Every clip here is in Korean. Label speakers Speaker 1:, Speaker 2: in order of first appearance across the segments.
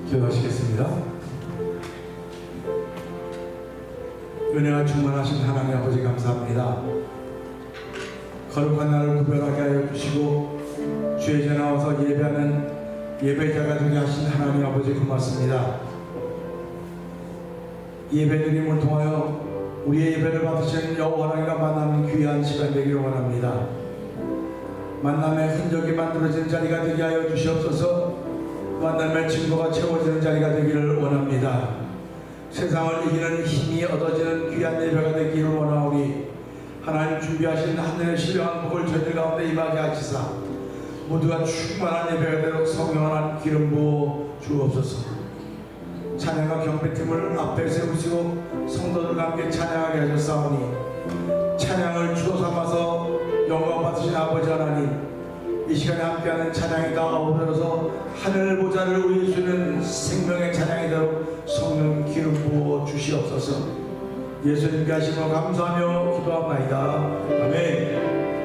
Speaker 1: 기도하시겠습니다. 은혜가 충만하신 하나님 아버지 감사합니다. 거룩한 날을 구별하게 하여 주시고 주의 전에 나와서 예배하는 예배자가 되게 하신 하나님 아버지 고맙습니다. 예배드림을 통하여 우리의 예배를 받으시는 여호와 하나님과 만나는 귀한 시간 되기를 원합니다. 만남의 흔적이 만들어지는 자리가 되게 하여 주시옵소서. 만남의 증거가 채워지는 자리가 되기를 원합니다. 세상을 이기는 힘이 얻어지는 귀한 예배가 되기를 원하오니 하나님 준비하신 하늘의 신령한 복을 저희들 가운데 임하게 하시사 모두가 충만한 예배가 되도록 성령 하나님 기름 부어 주옵소서. 찬양과 경배팀을 앞에 세우시고 성도들과 함께 찬양하게 하셨사오니 찬양을 주로 삼아서 영광 받으신 아버지 하나님, 이 시간에 함께하는 찬양이 다가오면서 하늘 보좌를 울릴 수 있는 생명의 찬양이 되도록 성령 기름 부어 주시옵소서. 예수님께 하심을 감사하며 기도합나이다. 아멘.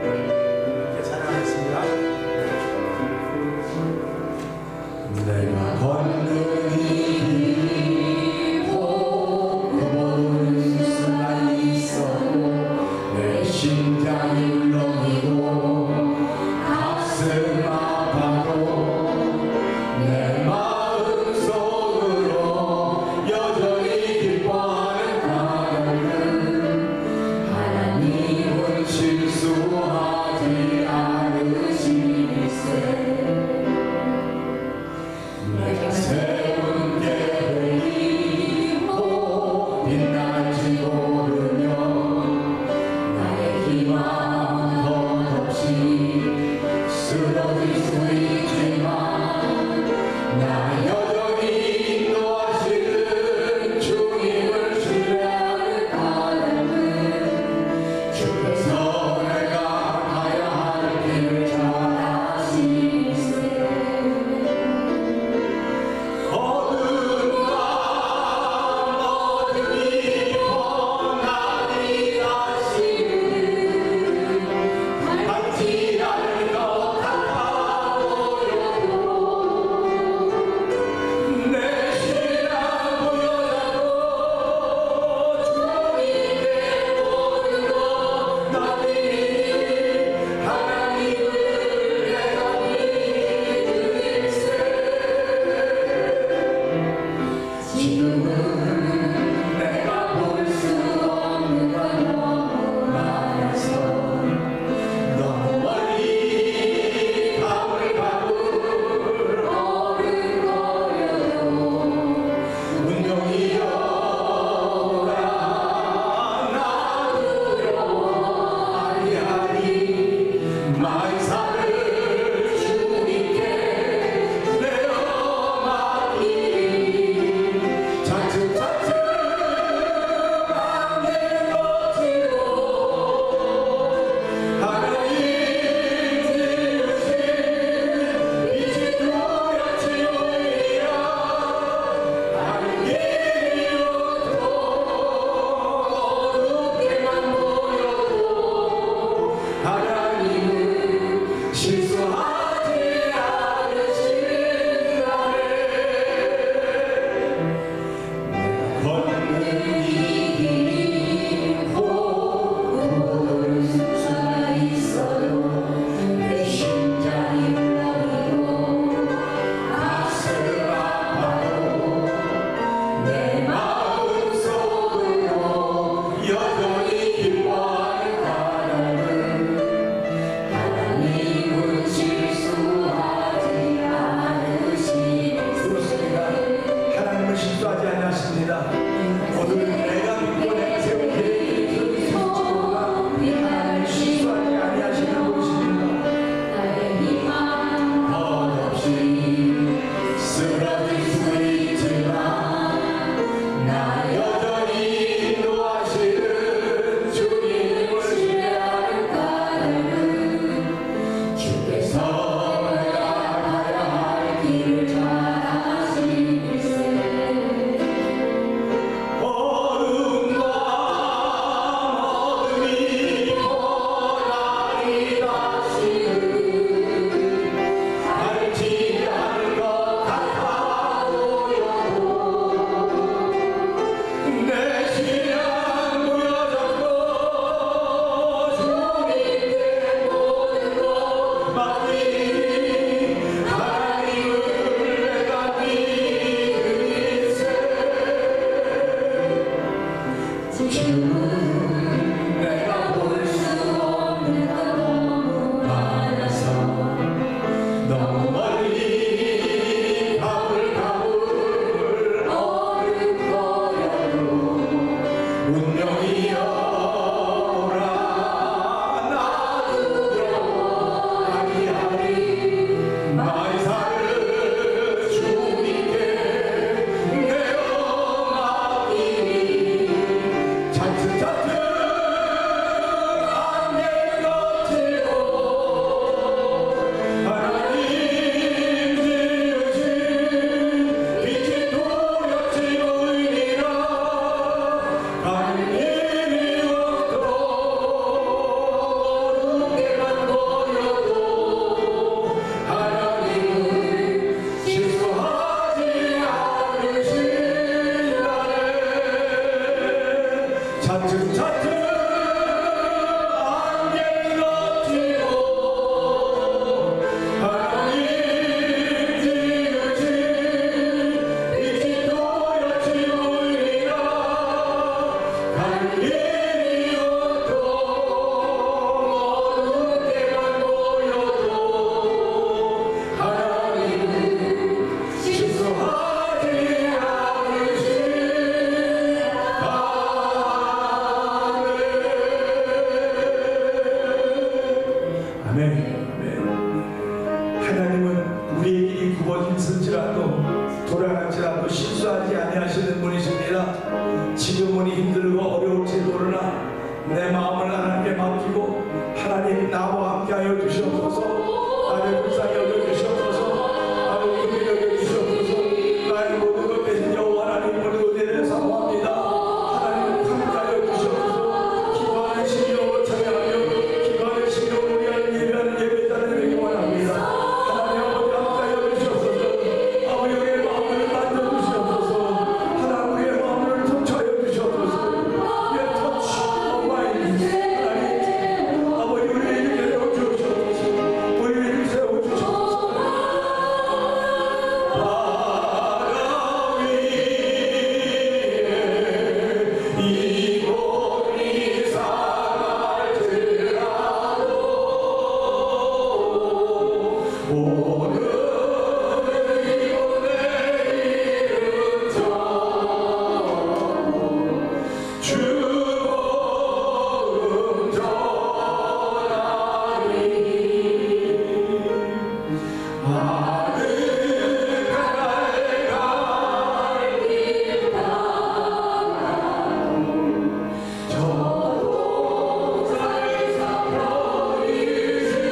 Speaker 1: 이렇게 찬양하겠습니다. 내가 걷는 이 길고 그 모든 순간이 있어도 내 심장이 울렁이고 가슴 아파도 내 마음속으로 여전히 기뻐하는 나는 하나님은 실수 아멘. 하나님은 우리의 길이 굽어질지라도 돌아갈지라도 실수하지 아니하시는 분이십니다. 지금은 힘들고 어려울지 모르나 내 마음을 하나님께 맡기고 하나님 나와 함께하여 주시옵소서. 나를 불쌍히 여겨주시옵소서. 나를 긍휼히 여겨주시옵소서. 나의 모든 것 대신 여호와 하나님을 은혜를 사모합니다. 하나님 함께하여 주시옵소서. 기도하는 심령으로 참여하며 기도하는 심령으로 우리 하나님 예배하는 예배자를 되기 원합니다. 하나님 아버지 함께하여 주시옵소서. 아버지 우리의 마음을 만져주시옵소서. 하나님 우리의 마음을 터치하여 주시옵소서. Your touch of mine. 하나님 아버지 우리의 일을 세워주시옵소서. 우리의 일을 세워주시옵소서. 바다 위에 이곳이 상할지라도 오늘은 이곳 내일은 저 죽음 전하니 아득한 길 따라 저도 살사 편이시네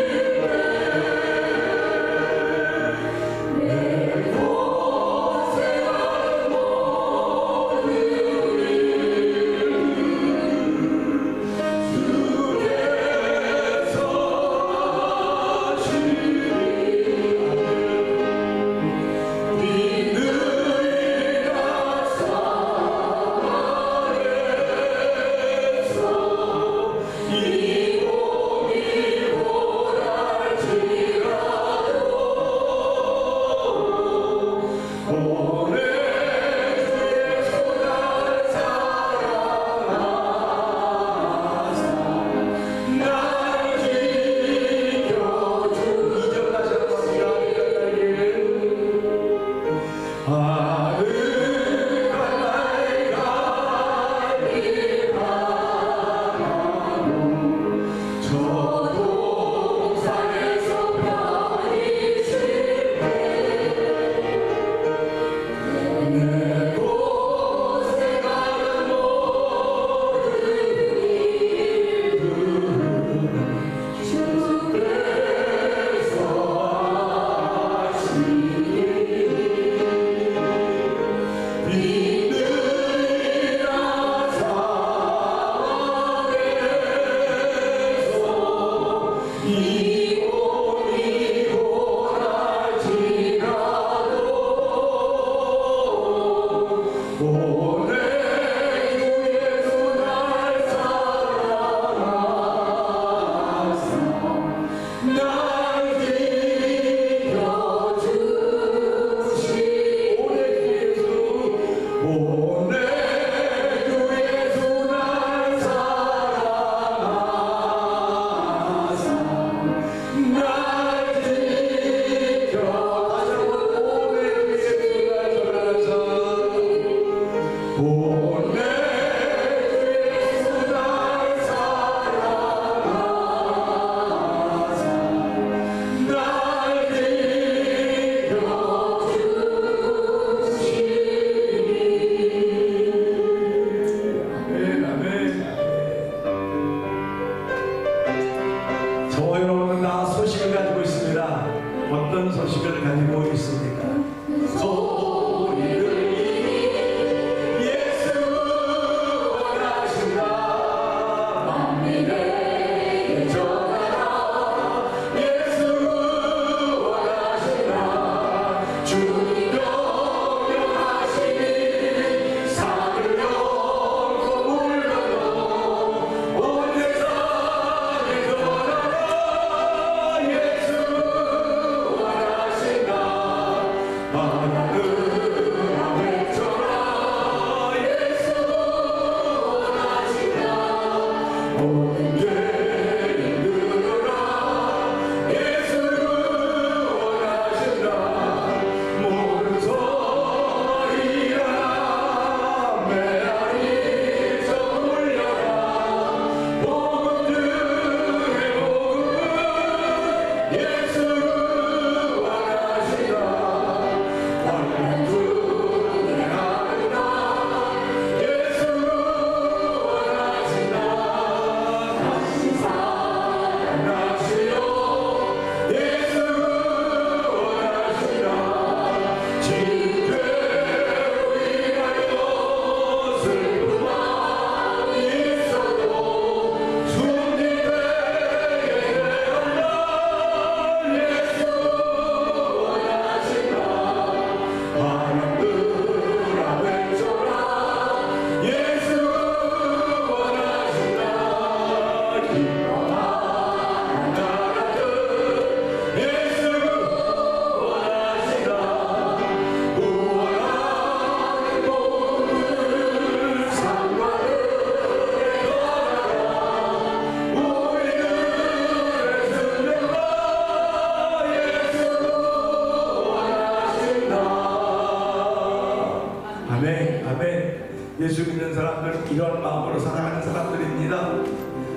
Speaker 1: 예수 믿는 사람들은 이런 마음으로 살아가는 사람들입니다.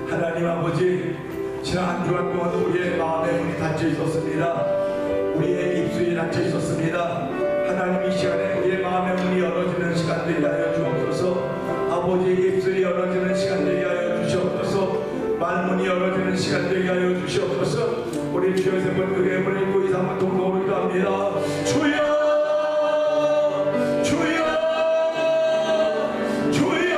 Speaker 1: 하나님 아버지, 지난 한 주간 동안 우리의 마음의 문이 닫혀 있었습니다. 우리의 입술이 닫혀 있었습니다. 하나님 이 시간에 우리의 마음의 문이 열어지는 시간 되게 하여 주옵소서. 아버지의 입술이 열어지는 시간 되게 하여 주시옵소서. 말문이 열어지는 시간 되게 하여 주시옵소서. 우리 주여 세 번 크게 문을 읽고 이상한 동동으로 기도합니다. 주여, 주여, 주여.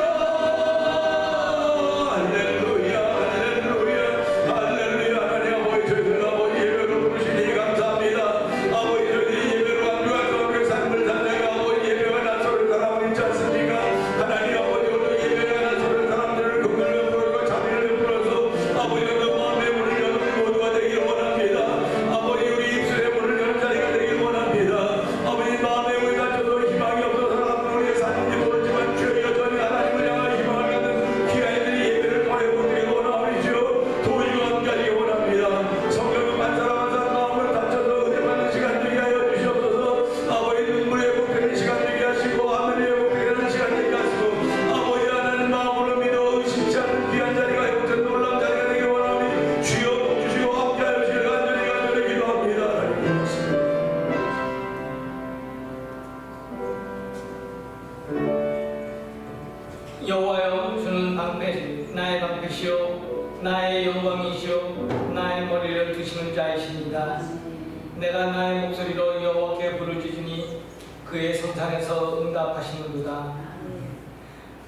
Speaker 1: 할렐루야, 할렐루야, 할렐루야. 하나님 아버지, 저희들 아버지 예배로 부르시니 감사합니다. 아버지, 저희들이 예배로 완주하여 그 삶을 살다가 아버지 예배와 나서는 사람은 있지 않습니까? 하나님 아버지, 오늘 예배와 나서는 사람들을 긍휼을 부르고 자비를 베풀어서 아버지 그 마음의 문을 여는 모두가 되기를 원합니다. 아버지, 우리 입술의 문을 여는 자리가 되기를 원합니다. 아버지, 마음의 문이 닫혀도 희망이 없어서 살아가는 우리의 삶인지 모르지만 주여 여전히 하나님을 향한 희망을 갖는 귀하인들이 예배를 통해 보기를 원하오리지요. 도의가 함께하기를 원합니다. 성령은 한 사람 한 사람 마음을 닫혀서 은혜받는 시간 되게 하여 주시옵소서. 아버지, 눈물의 회복되는 시간 되게 하시고 하늘의 회복되는 시간 되게 하시고 아버지, 하나님 마음으로 믿어 의심치 않는 귀한 자리가 회복된 놀라운 자리가 되기를 원하오니 주여 복 주시고 함께하여 주시길 간절히 기도합니다.
Speaker 2: 여호와여, 주는 나의 방패시요 나의 영광이시요 나의 머리를 드시는 자이십니다. 내가 나의 목소리로 여호와께 부르짖으니 그의 성산에서 응답하시는도다.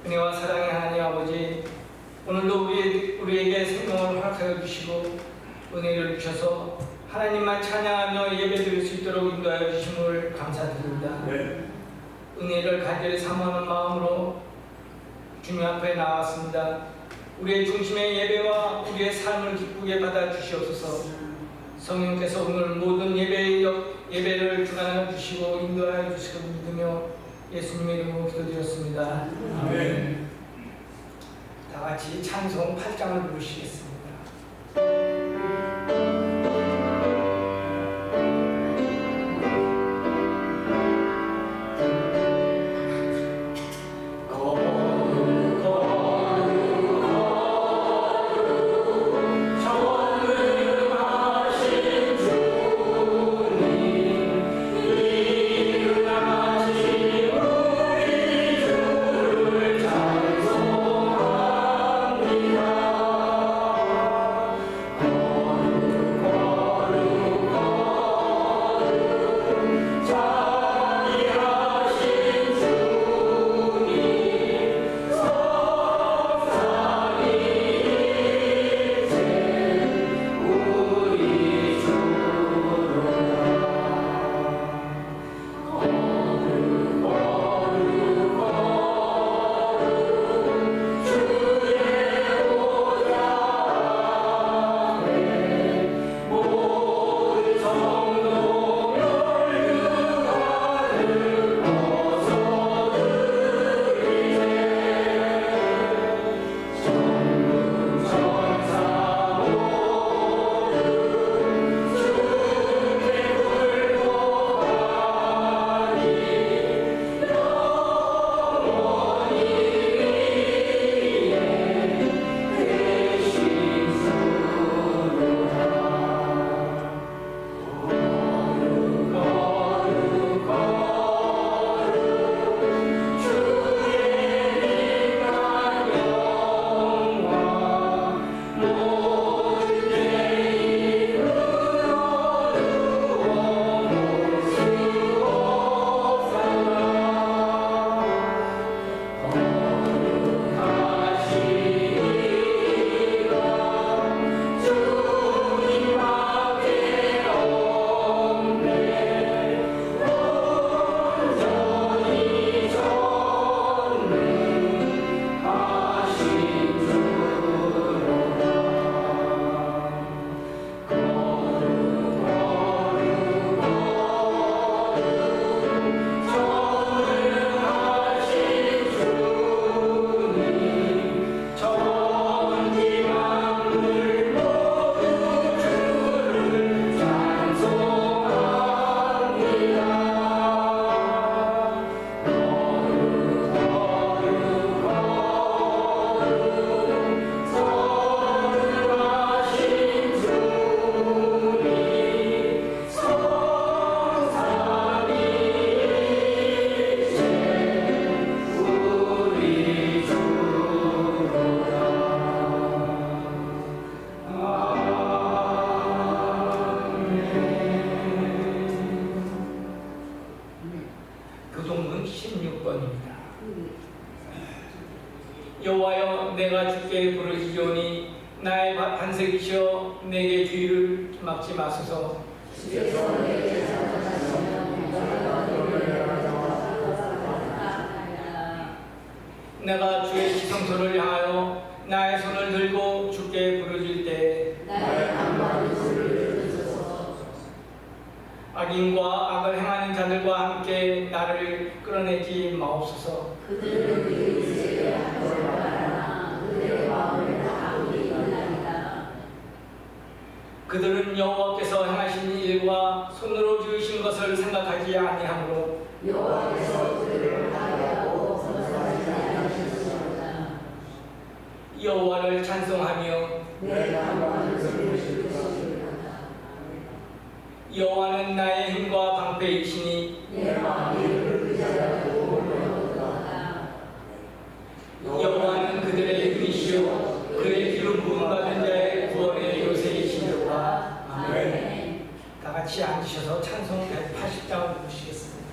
Speaker 2: 은혜와 사랑의 하나님 아버지, 오늘도 우리에게 생명을 허락하여 주시고 은혜를 주셔서 하나님만 찬양하며 예배드릴 수 있도록 인도하여 주심을 감사드립니다. 은혜를 간절히 사모하는 마음으로 주님 앞에 나왔습니다. 우리의 중심의 예배와 우리의 삶을 기쁘게 받아 주시옵소서. 성령께서 오늘 모든 예배를 주관하여 주시고 인도하여 주시고 믿으며 예수님의 이름으로 기도드렸습니다. 아멘. 다 같이 찬송 8장을 부르시겠습니다.
Speaker 3: 찬송합니다.
Speaker 2: 내가 주께 부르짖으오니 나의 반석이시여 내게 귀를 막지 마소서. 내가 주의 지성소를 향하여 나의 손을 들고 주께 부르짖을 때 악인과 악을 행하는 자들과 함께 나를 끌어내지 마옵소서. 그들은 여호와께서 행하신 일과 손으로 지으신 것을 생각하지 아니하므로 여호와를 찬송하며 여호와는 나의 힘과 방패이시니 여호와는 그들의 힘이시요 그의 기름 부음 받은 자의 구원의 요새이시니라. 아멘. 다 같이 앉으셔서 찬송 180장을 부르시겠습니다.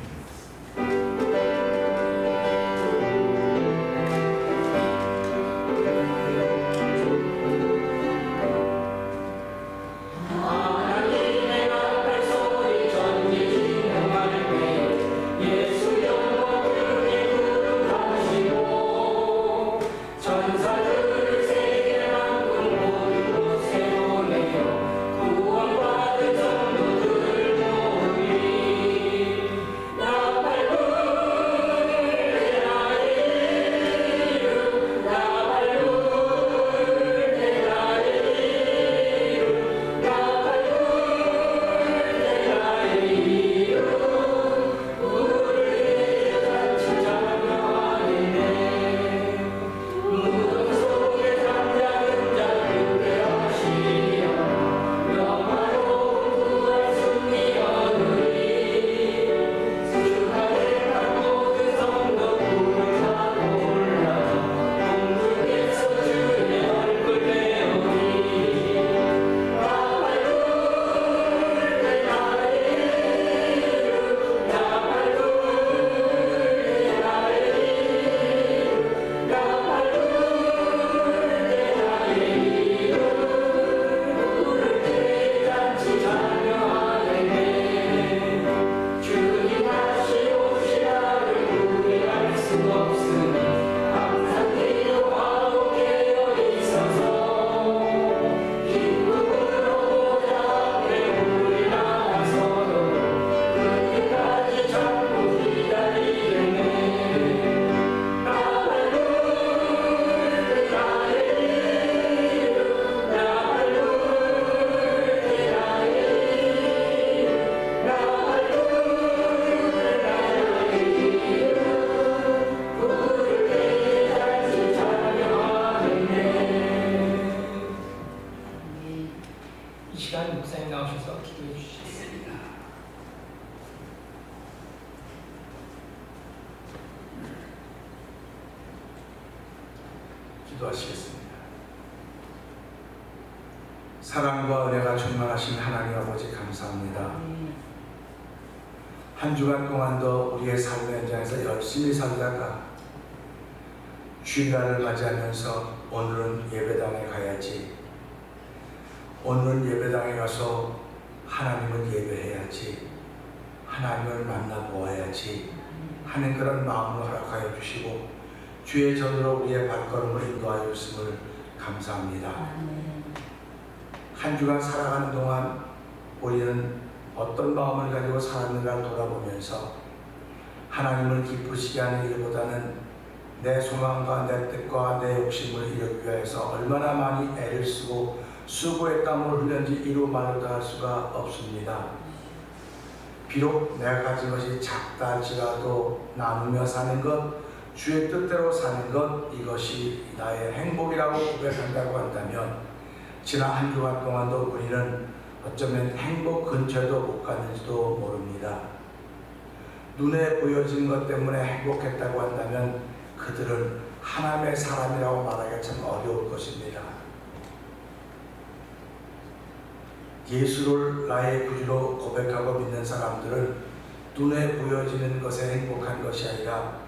Speaker 1: 기도하시겠습니다. 사랑과 은혜가 충만하신 하나님 아버지 감사합니다. 한 주간 동안도 우리의 삶의 현장에서 열심히 살다가 주일날을 맞이하면서 오늘은 예배당에 가야지, 오늘은 예배당에 가서 하나님을 예배해야지, 하나님을 만나보아야지 하는 그런 마음을 허락하여 주시고 주의 전으로 우리의 발걸음을 인도하여 주심을 감사합니다. 한 주간 살아가는 동안 우리는 어떤 마음을 가지고 살았는가를 돌아보면서 하나님을 기쁘시게 하는 일보다는 내 소망과 내 뜻과 내 욕심을 이루기 위해서 얼마나 많이 애를 쓰고 수고의 땀을 흘렸는지 이루 말로 다 할 수가 없습니다. 비록 내가 가진 것이 작다 할지라도 나누며 사는 것, 주의 뜻대로 사는 것, 이것이 나의 행복이라고 고백한다고 한다면 지난 한 주간 동안도 우리는 어쩌면 행복 근처에도 못 갔는지도 모릅니다. 눈에 보여진 것 때문에 행복했다고 한다면 그들은 하나님의 사람이라고 말하기가 참 어려울 것입니다. 예수를 나의 구주로 고백하고 믿는 사람들은 눈에 보여지는 것에 행복한 것이 아니라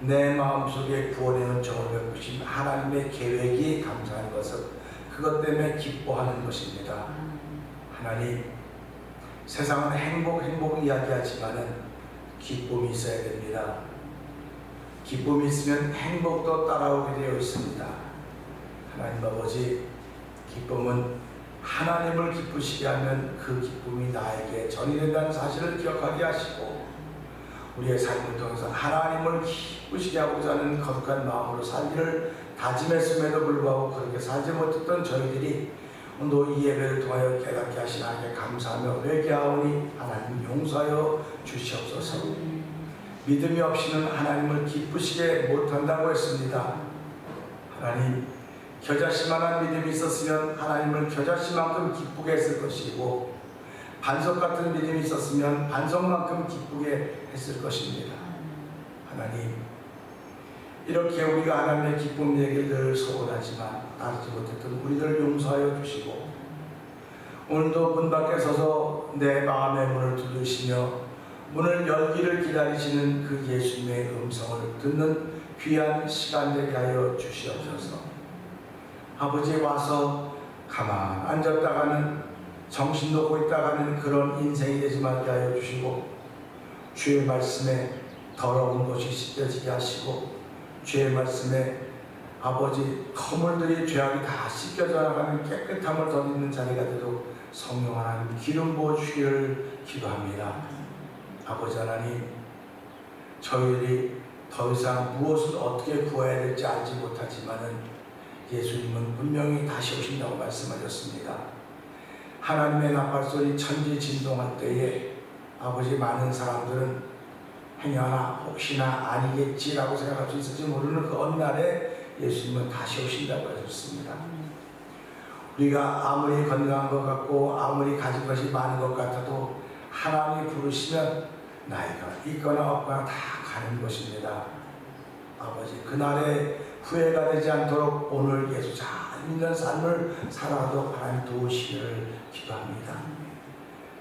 Speaker 1: 내 마음속에 구원의 은총을 베푸신 하나님의 계획이 감사한 것은 그것 때문에 기뻐하는 것입니다. 하나님, 세상은 행복 이야기하지만은 기쁨이 있어야 됩니다. 기쁨이 있으면 행복도 따라오게 되어 있습니다. 하나님 아버지, 기쁨은 하나님을 기쁘시게 하면 그 기쁨이 나에게 전이된다는 사실을 기억하게 하시고 우리의 삶을 통해서 하나님을 기쁘시게 하고자 하는 거룩한 마음으로 살기를 다짐했음에도 불구하고 그렇게 살지 못했던 저희들이 오늘 이 예배를 통하여 깨닫게 하신 하나님께 감사하며 회개하오니 하나님 용서하여 주시옵소서. 믿음이 없이는 하나님을 기쁘시게 못한다고 했습니다. 하나님, 겨자씨만한 믿음이 있었으면 하나님을 겨자씨만큼 기쁘게 했을 것이고 반석 같은 믿음이 있었으면 반석만큼 기쁘게 했을 것입니다. 하나님, 이렇게 우리가 하나님의 기쁨 얘기를 늘 소원하지만 알지 못했던 우리들을 용서하여 주시고 오늘도 문 밖에 서서 내 마음의 문을 두드리시며 문을 열기를 기다리시는 그 예수님의 음성을 듣는 귀한 시간 되게 하여 주시옵소서. 아버지, 와서 가만 앉았다가는 정신 놓고 있다가는 그런 인생이 되지 말게 하여 주시고 주의 말씀에 더러운 것이 씻겨지게 하시고 주의 말씀에 아버지 허물들이 죄악이 다 씻겨져 나가는 깨끗함을 덧입는 자리가 되도록 성령 하나님 기름 부어 주시기를 기도합니다. 아버지 하나님, 저희들이 더 이상 무엇을 어떻게 구해야 될지 알지 못하지만은 예수님은 분명히 다시 오신다고 말씀하셨습니다. 하나님의 나팔소리 천지 진동할 때에 아버지 많은 사람들은 행여나 혹시나 아니겠지라고 생각할 수 있을지 모르는 그 어느 날에 예수님은 다시 오신다고 하셨습니다. 우리가 아무리 건강한 것 같고 아무리 가진 것이 많은 것 같아도 하나님이 부르시면 나이가 있거나 없거나 다 가는 것입니다. 아버지, 그날에 후회가 되지 않도록 오늘 예수 잘 믿는 삶을 살아가도록 하나님 도우시기를 기도합니다.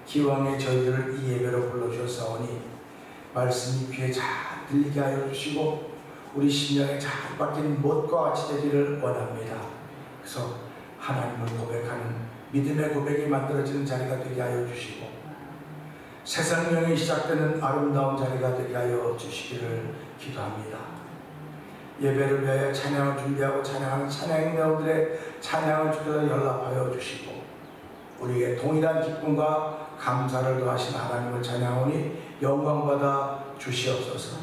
Speaker 1: 기왕에 저희들을 이 예배로 불러주셨사오니 말씀이 귀에 잘 들리게 하여 주시고 우리 심령에 잘 박힌 못과 같이 되기를 원합니다. 그래서 하나님을 고백하는 믿음의 고백이 만들어지는 자리가 되게 하여 주시고 새 생명이 시작되는 아름다운 자리가 되게 하여 주시기를 기도합니다. 예배를 위하여 찬양을 준비하고 찬양하는 찬양인들의 찬양을 주셔서 연락하여 주시고 우리에게 동일한 기쁨과 감사를 더하신 하나님을 찬양하오니 영광받아 주시옵소서.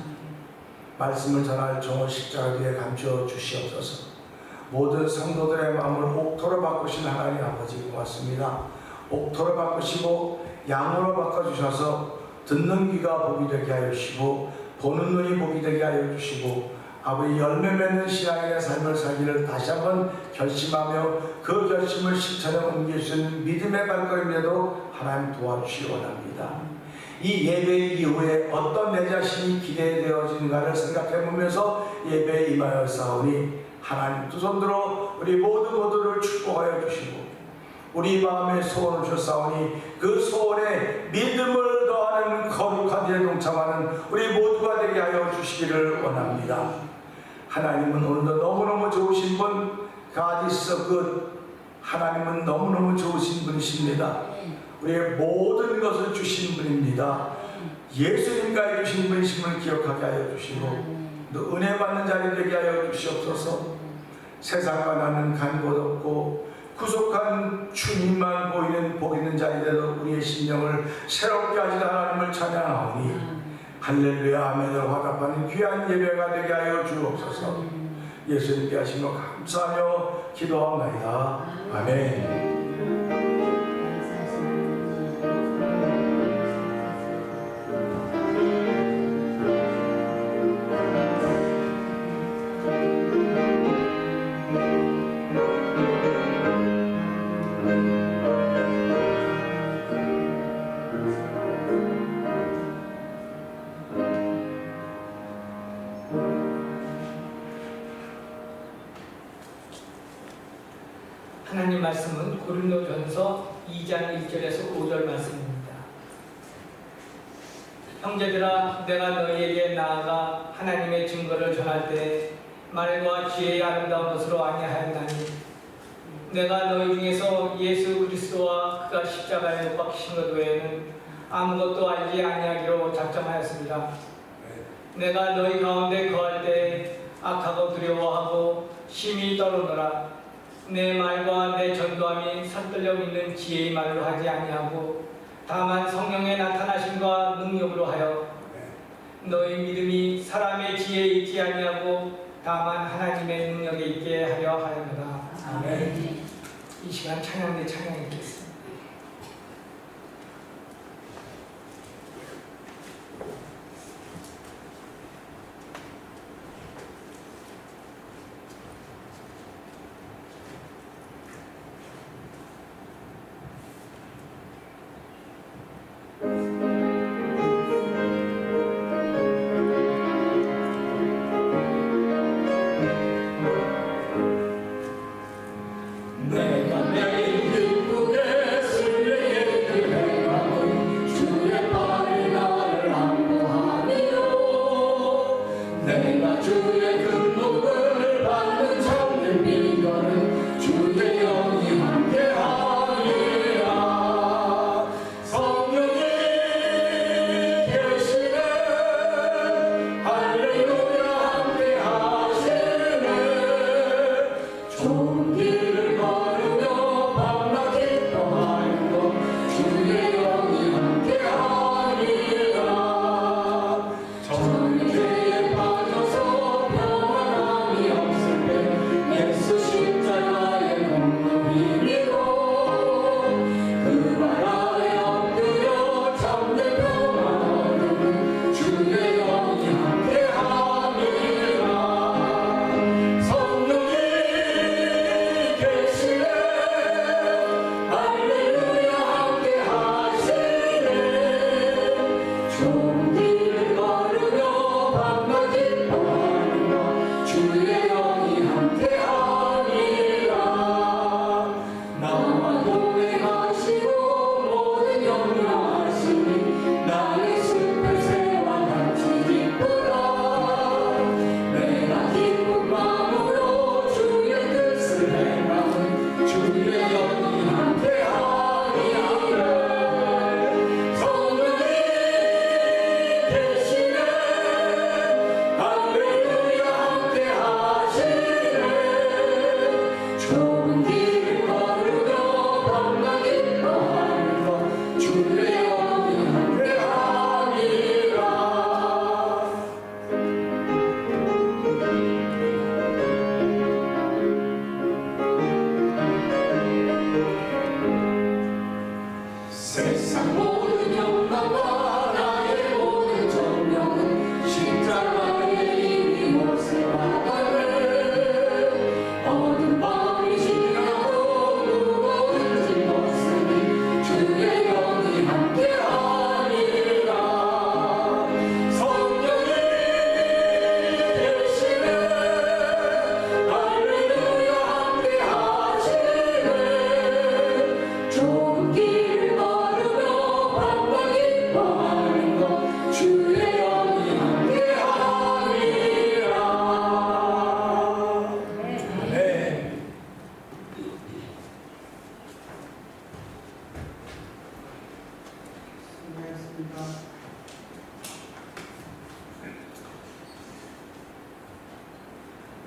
Speaker 1: 말씀을 전할 종을 십자가 뒤에 감추어 주시옵소서. 모든 성도들의 마음을 옥토로 바꾸신 하나님 아버지 고맙습니다. 옥토로 바꾸시고 양으로 바꿔주셔서 듣는 귀가 복이 되게 하여 주시고 보는 눈이 복이 되게 하여 주시고 아버지 열매 맺는 신앙인의 삶을 살기를 다시 한번 결심하며 그 결심을 실천에 옮길 수 있는 믿음의 발걸음에도 하나님 도와주시기 원합니다. 이 예배 이후에 어떤 내 자신이 기대되어지는가를 생각해보면서 예배에 임하여 싸우니 하나님 두 손들어 우리 모두를 축복하여 주시고 우리 마음의 소원을 주셨사오니 그 소원에 믿음을 더하는 거룩한 일에 동참하는 우리 모두가 되게 하여 주시기를 원합니다. 하나님은 오늘도 너무너무 좋으신 분 가디스 하나님은 너무너무 좋으신 분이십니다. 우리의 모든 것을 주신 분입니다. 예수님과 주신 분이심을 기억하게 하여 주시고 또 은혜 받는 자리 되게 하여 주시옵소서. 세상과 나는 간 곳 없고 구속한 주님만 보이는 복 있는 자리대로 우리의 심령을 새롭게 하시는 하나님을 찬양하오니 할렐루야 아멘으로 화답하는 귀한 예배가 되게 하여 주옵소서. 예수님께 하시며 감사하며 기도하옵나이다. 아멘.
Speaker 2: 하나님 말씀은 고린도전서 2장 1절에서 5절 말씀입니다. 형제들아, 내가 너희에게 나아가 하나님의 증거를 전할 때 말과 지혜의 아름다운 것으로 아니하였나니 내가 너희 중에서 예수 그리스도와 그가 십자가에 못 박히신 것 외에는 아무것도 알지 아니하기로 작정하였습니다. 내가 너희 가운데 거할 때 악하고 두려워하고 심히 떨어노라. 내 말과 내 전도함이 설득력 있는 지혜의 말로 하지 아니하고 다만 성령의 나타나심과 능력으로 하여 너희 믿음이 사람의 지혜에 있지 아니하고 다만 하나님의 능력에 있게 하려 하였노라. 아멘. 이 시간 찬양대 찬양했겠습니다.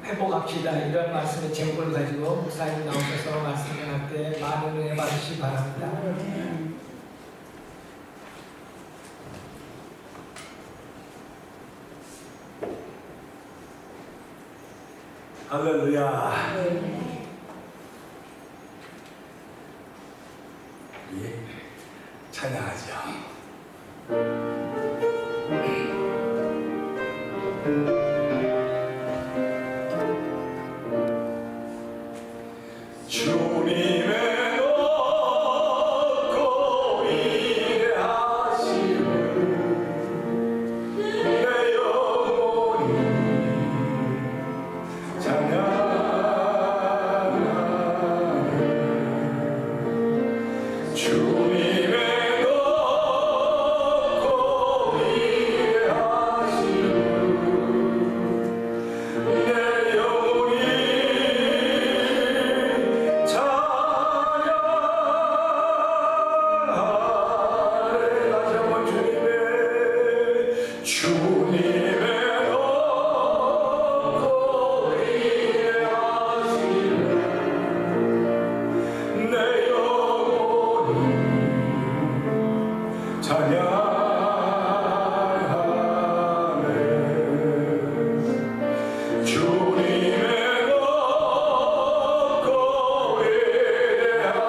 Speaker 2: 회복합시다. 이런 말씀의 제목을 가지고 목사님 나오셔서 말씀 전할 때 많은 은혜 받으시기 바랍니다.
Speaker 1: 할렐루야. 예, 찬양하죠. 주님의 높고 위대하심을 내 영혼이 찬양하네. 주님의 높고 주님의 높고 위대하심을 내 영혼이 찬양하네. 주님의 높고 위대하심을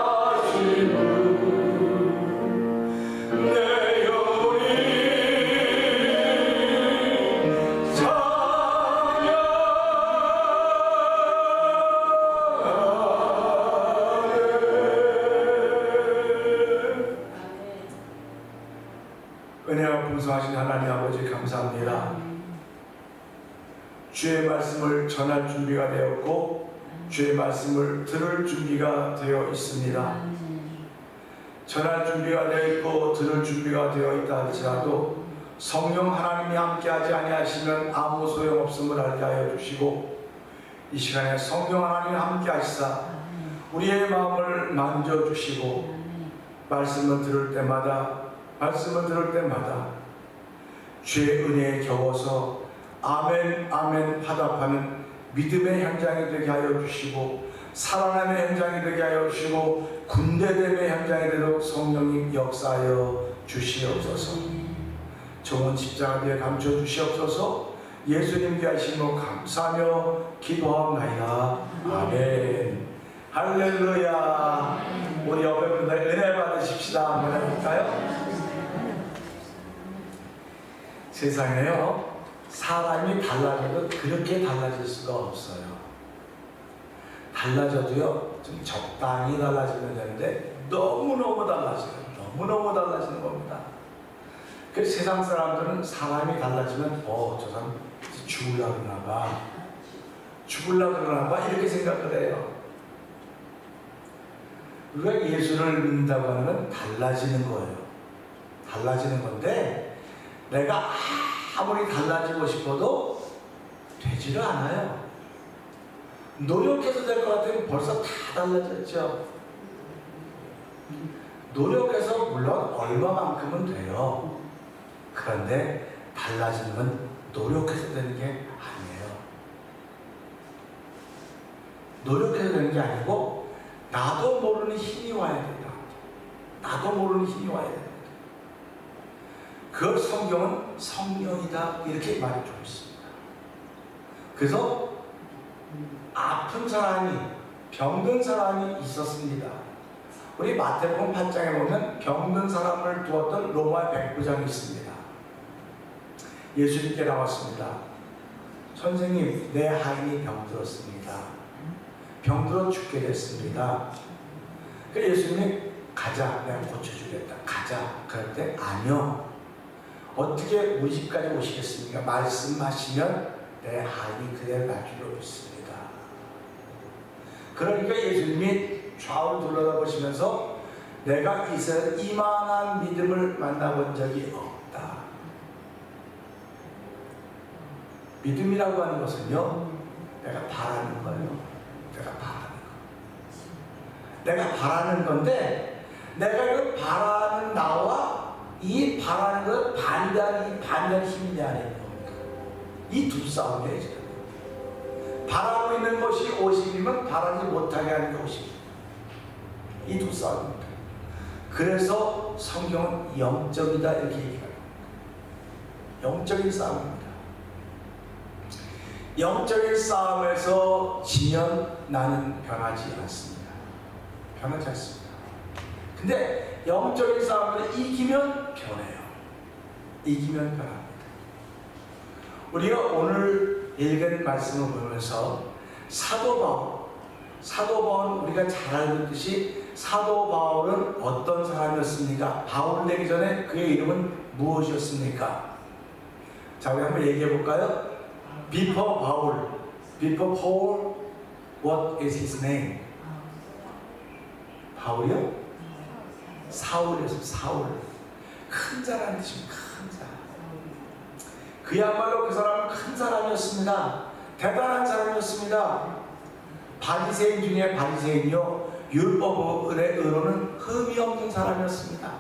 Speaker 1: 내 영혼이 은혜와 풍성하신 하나님 아버지 감사합니다. 주의 말씀을 전할 준비가 되었고 주의 말씀을 들을 준비가 되어 있습니다. 전할 준비가 되어 있고 들을 준비가 되어 있다 할지라도 성령 하나님이 함께하지 아니하시면 아무 소용없음을 알게 하여 주시고 이 시간에 성령 하나님이 함께하시사 우리의 마음을 만져주시고 말씀을 들을 때마다 주의 은혜에 겨워서 아멘 아멘 화답하는 믿음의 현장이 되게 하여 주시고 살아남의 현장이 되게 하여 주시고 군대됨의 현장이 되도록 성령님 역사하여 주시옵소서. 정원 십자가 뒤에 감춰 주시옵소서. 예수님께 하심으로 감사하며 기도하옵나이다. 아멘. 할렐루야. 우리 옆에 분들 은혜 받으십시다. 한번 해볼까요? 세상에요, 사람이 달라져도 그렇게 달라질 수가 없어요. 달라져도요, 좀 적당히 달라지면 되는데 너무너무 달라져요. 너무너무 달라지는 겁니다. 그래서 세상 사람들은 사람이 달라지면 저 사람 죽으려고 그러나 봐. 죽으려고 그러나 봐. 이렇게 생각을 해요. 우리가 예수를 믿는다고 하는 건 달라지는 거예요. 달라지는 건데 내가 아무리 달라지고 싶어도 되지를 않아요. 노력해서 될 것 같으면 벌써 다 달라졌죠. 노력해서 물론 얼마만큼은 돼요. 그런데 달라지는 건 노력해서 되는 게 아니에요. 노력해서 되는 게 아니고 나도 모르는 힘이 와야 된다. 나도 모르는 힘이 와야 된다. 그걸 성경은 성령이다 이렇게 말해주고 있습니다. 그래서 아픈 사람이, 병든 사람이 있었습니다. 우리 마태복음 8장에 보면 병든 사람을 두었던 로마 백부장이 있습니다. 예수님께 나왔습니다. 선생님, 내 하인이 병들었습니다. 병들어 죽게 됐습니다. 그래서 예수님이 가자, 내가 고쳐주겠다. 가자. 그럴 때 아니요. 어떻게 우리 집까지 오시겠습니까? 말씀하시면 내 하인이 그대를 놔주려 믿습니다. 그러니까 예수님이 좌우를 둘러다보시면서 내가 이스라엘 이만한 믿음을 만나본 적이 없다. 믿음이라고 하는 것은요, 내가 바라는 거예요. 내가 바라는 건데 내가 그 바라는 나와 이 바라는 것 반대하는 힘이 내 안에 있는 겁니다. 이 두 싸움이에요. 지금 바라고 있는 것이 50이면 바라지 못하게 하는 게 50. 이 두 싸움입니다. 그래서 성경은 영적이다 이렇게 얘기합니다. 영적인 싸움입니다. 영적인 싸움에서 지면 나는 변하지 않습니다. 변하지 않습니다. 근데 영적인 싸움을 이기면 변해요. 이기면 변합니다. 우리가 오늘 읽은 말씀을 보면서 사도 바울은 우리가 잘 알고 있듯이 사도 바울은 어떤 사람이었습니까? 바울 되기 전에 그의 이름은 무엇이었습니까? 자, 우리 한번 얘기해 볼까요? Before Paul, what is his name? 바울이요? 사울이었습니다. 사울. 큰 자라는 뜻입니다. 큰 자. 그야말로 그 사람은 큰 사람이었습니다. 대단한 사람이었습니다. 바리새인 중에 바리새인이요, 율법의 의로는 흠이 없는 사람이었습니다.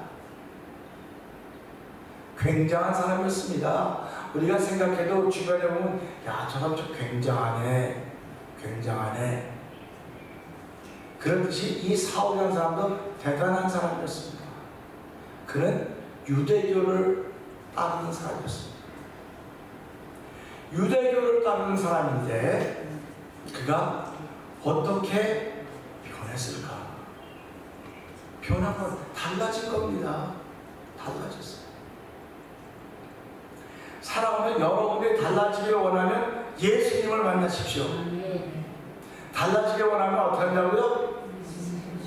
Speaker 1: 굉장한 사람이었습니다. 우리가 생각해도 주변에 보면 야, 저 사람 좀 굉장하네, 굉장하네. 그렇듯이 이 사울이라는 사람도 대단한 사람이었습니다. 그는 유대교를 따르는 사람이었습니다. 유대교를 따르는 사람인데 그가 어떻게 변했을까? 변한 건 달라진 겁니다. 달라졌어요. 살아오면 여러분이 달라지길 원하면 예수님을 만나십시오. 달라지길 원하면 어떻게 한다고요?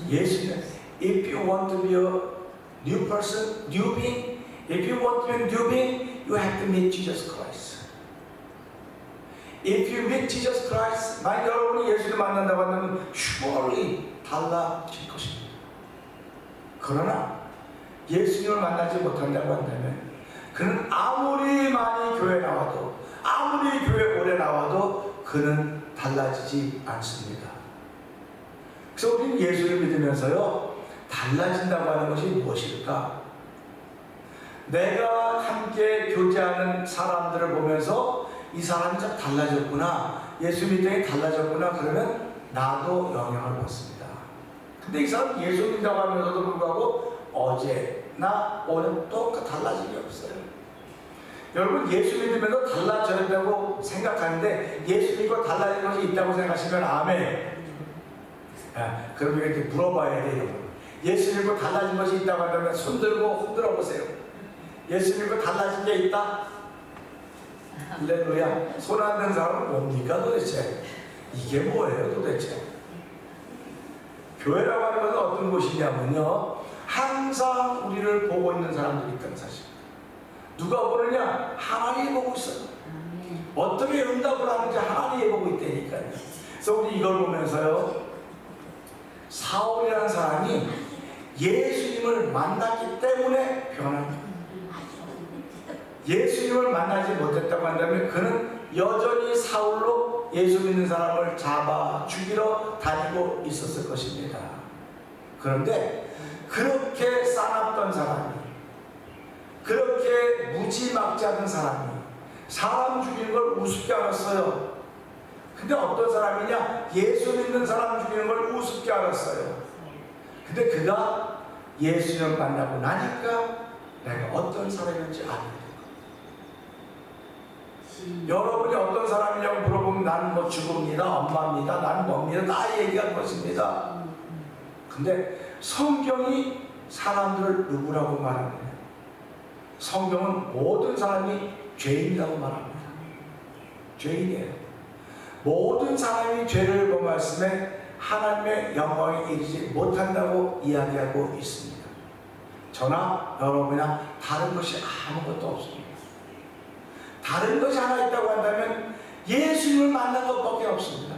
Speaker 1: 예수님. If you want to be a new person, new being, if you want to be a new being, you have to meet Jesus Christ. If you meet Jesus Christ, 만약 여러분이 예수를 만난다고 한다면 surely 달라질 것입니다. 그러나 예수님을 만나지 못한다고 한다면 그는 아무리 많이 교회 나와도 아무리 교회 오래 나와도 그는 달라지지 않습니다. 그래서 우리는 예수를 믿으면서요 달라진다고 하는 것이 무엇일까? 내가 함께 교제하는 사람들을 보면서 이 사람이 좀 달라졌구나, 예수 믿더니 달라졌구나, 그러면 나도 영향을 받습니다. 근데 이 사람 예수 믿다고 하면서도 불구하고 어제나 오늘 똑같이 달라진 게 없어요. 여러분 예수 믿으면서 달라져야 된다고 생각하는데 예수 믿고 달라진 것이 있다고 생각하시면 아멘. 그럼 이렇게 물어봐야 돼요. 예수 믿고 달라진 것이 있다고 한다면 손 들고 흔들어 보세요. 예수 믿고 달라진 게 있다? 할렐루야. 손 안 든 사람은 뭡니까 도대체? 이게 뭐예요 도대체? 교회라고 하는 것은 어떤 곳이냐면요, 항상 우리를 보고 있는 사람들이 있다는 사실. 누가 보느냐? 하나님이 보고 있어요. 어떻게 응답을 하는지 하나님이 보고 있다니까요. 그래서 우리 이걸 보면서요, 사울이라는 사람이 예수님을 만났기 때문에 변합니다. 예수님을 만나지 못했다고 한다면 그는 여전히 사울로 예수 믿는 사람을 잡아 죽이러 다니고 있었을 것입니다. 그런데 그렇게 싸납던 사람이, 그렇게 무지막지하던 사람이 사람 죽이는 걸 우습게 알았어요. 근데 어떤 사람이냐? 예수 믿는 사람 죽이는 걸 우습게 알았어요. 근데 그가 예수님을 만나고 나니까 내가 어떤 사람인지 알게 된 거예요. 여러분이 어떤 사람이냐고 물어보면 나는 뭐 죽음이다, 엄마입니다, 나는 뭡니다, 다 얘기할 것입니다. 근데 성경이 사람들을 누구라고 말합니다? 성경은 모든 사람이 죄인이라고 말합니다. 죄인이에요. 모든 사람이 죄를 범했음에 하나님의 영광에 이르지 못한다고 이야기하고 있습니다. 저나 여러분이나 다른 것이 아무것도 없습니다. 다른 것이 하나 있다고 한다면 예수님을 만난 것밖에 없습니다.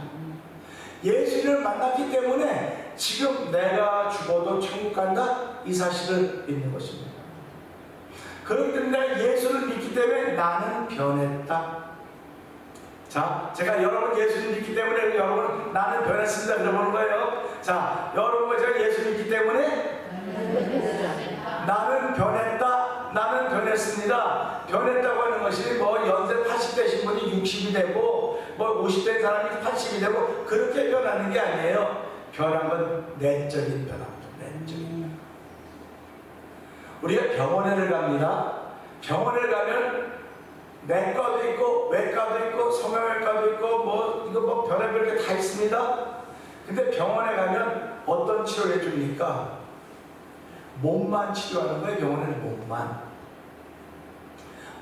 Speaker 1: 예수님을 만났기 때문에 지금 내가 죽어도 천국 간다, 이 사실을 믿는 것입니다. 그렇기 때문에 예수를 믿기 때문에 나는 변했다. 자, 제가 여러분 예수를 믿기 때문에 여러분 나는 변했습니다 그러는 거예요. 자, 여러분과 제가 예수를 믿기 때문에 나는 변했다, 나는 변했습니다. 변했다고 하는 것이 뭐 연세 80 되신 분이 60이 되고 뭐 50된 사람이 80이 되고 그렇게 변하는 게 아니에요. 변한 건 내적인 변화입니다. 내적인. 우리가 병원에를 갑니다. 병원에 가면 내과도 있고 외과도 있고 성형외과도 있고 뭐 이거 뭐 별의별 게 다 있습니다. 근데 병원에 가면 어떤 치료를 해줍니까? 몸만 치료하는 거예요. 병원에는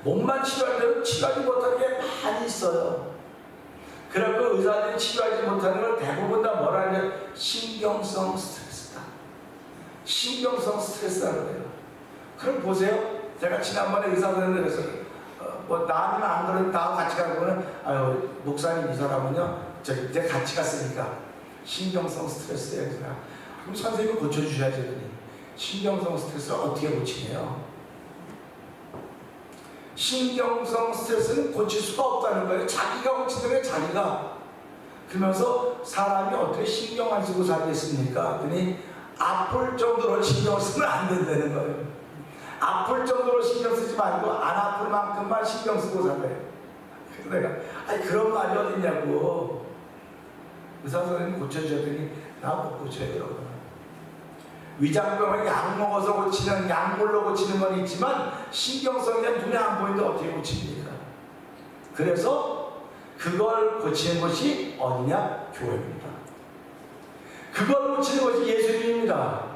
Speaker 1: 몸만 치료하는데 치료하지 못하는 게 많이 있어요. 그래서 의사들이 치료하지 못하는 걸 대부분 다 뭐라 하냐? 신경성 스트레스다. 신경성 스트레스라는 거예요. 그럼 보세요. 제가 지난번에 의사분한테 그랬어요. 뭐 나는 안 그런 나하고 같이 가고는 아유 목사님 이 사람은요 이제 같이 갔으니까 신경성 스트레스예요. 그럼 선생님이 고쳐주셔야지. 그러니 신경성 스트레스를 어떻게 고치네요? 신경성 스트레스는 고칠 수가 없다는 거예요. 자기가 고치는 거예요. 자기가. 그러면서 사람이 어떻게 신경 안 쓰고 살겠습니까? 그러니 아플 정도로 신경 쓰면 안 된다는 거예요. 아플 정도로 신경 쓰지 쓰지 말고 안 아플 만큼만 신경 쓰고 살래요. 그래서 내가 아니 그런 말이 어딨냐고. 의사 선생님 고쳐주셨더니 나 못 고쳐요 그러고. 위장병을 약 먹어서 고치는 약물로 고치는 건 있지만 신경성이 눈에 안 보이는데 어떻게 고칩니까? 그래서 그걸 고치는 것이 어디냐? 교회입니다. 그걸 고치는 것이 예수님입니다.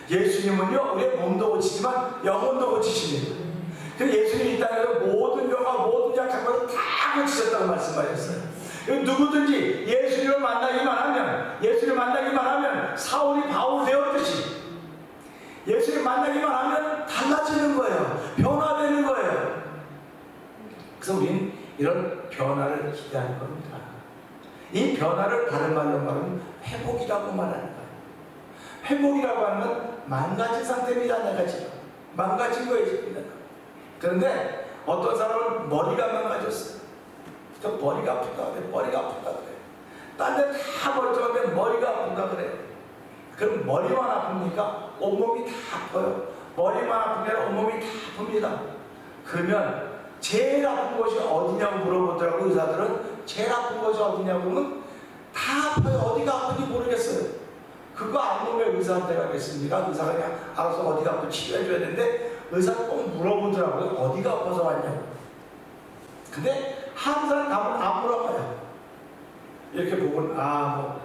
Speaker 1: 예수님은요 우리의 몸도 고치지만 영혼도 고치십니다. 그래서 예수님이 이 땅에서 모든 병과 모든 약한 것을 다 고치셨다고 말씀하셨어요. 누구든지 예수님을 만나기만 하면 사울이 바울 되었듯이 예수를 만나기만 하면 달라지는 거예요. 변화되는 거예요. 그래서 우리는 이런 변화를 기대하는 겁니다. 이 변화를 다른 말로 말하면 회복이라고 말하는 거예요. 회복이라고 하는 건 망가진 상태입니다. 내가 지금 망가진 거예요. 지금. 그런데 어떤 사람은 머리가 망가졌어요. 머리가 아프다 그래. 머리가 아프다 그래. 딴 데 다 멀쩡한데 머리가 아프다 그래. 그럼 머리만 아픕니까? 온몸이 다 아파요. 머리만 아픈 게 아니라 온몸이 다 아픕니다. 그러면 제일 아픈 곳이 어디냐고 물어보더라고요. 의사들은 제일 아픈 곳이 어디냐고 하면 다 아파요. 어디가 아픈지 모르겠어요. 그거 안 보면 의사한테 가겠습니까? 의사가 그냥 알아서 어디가 아프고 치료해줘야 되는데 의사가 꼭 물어보더라고요. 어디가 아파서 왔냐고. 근데 항상 가면 안 물어봐요. 이렇게 보고는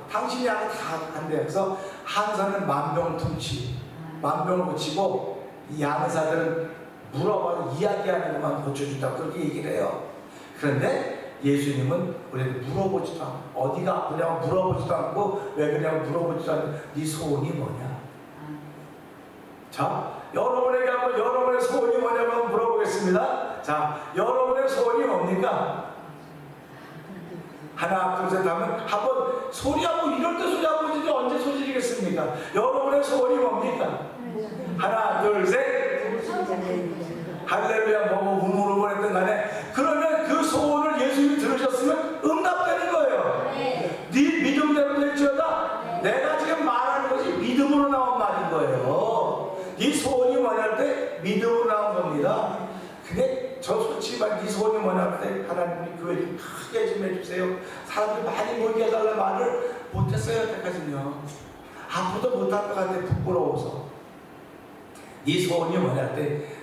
Speaker 1: 당신이 하는 다안 돼. 그래서 항상은 만병통치, 만병을 고치고 이 양의사들은 물어봐도 이야기하는 것만 고쳐준다고 그렇게 얘기를 해요. 그런데 예수님은 우리에게 물어보지도 않고 어디가 아프냐고 물어보지도 않고 왜 그러냐고 물어보지도 않고 네 소원이 뭐냐. 자, 여러분에게 한번 여러분의 소원이 뭐냐고 한번 물어보겠습니다. 자, 여러분의 소원이 뭡니까? 하나, 둘, 셋 하면 한번 소리 한번 이럴 때 소리 한번 지르지 언제 소리지르겠습니까? 여러분의 소원이 뭡니까? 하나, 둘, 셋. 할렐루야 뭐고 우물우물했던 간에 그러면 그 소원을 예수님이 들으셨으면 응답되는 거예요. 네 믿음대로 될지어다. 내가 지금 말하는 것이 믿음으로 나온 말인 거예요. 네 소원이 뭐냐 할 때 믿음으로 나온 겁니다. 근데 저 솔직히 말 네 소원이 뭐냐 할 때 하나님이 교회 좀 크게 좀 해주세요. 사람들이 많이 모이게 해달라는 말을 못했어요. 여태까지는요. 앞으로도 못할 것 같아. 부끄러워서. 네 소원이 뭐냐 할 때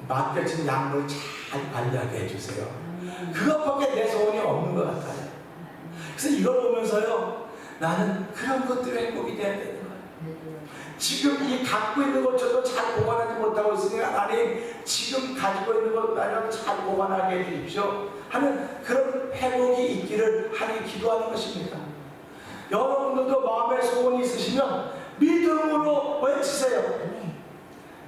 Speaker 1: 맡겨진 양을 잘 관리하게 해주세요. 그것밖에 내 소원이 없는 것 같아요. 그래서 이걸 보면서요 나는 그런 것들의 행복이 돼야 되는 거예요. 지금 이 갖고 있는 것조차도 잘 보관하지 못하고 있으니까 하나님 지금 가지고 있는 것만이라도 잘 보관하게 해주십시오 하는 그런 회복이 있기를 하나님 기도하는 것입니다. 여러분들도 마음의 소원이 있으시면 믿음으로 외치세요.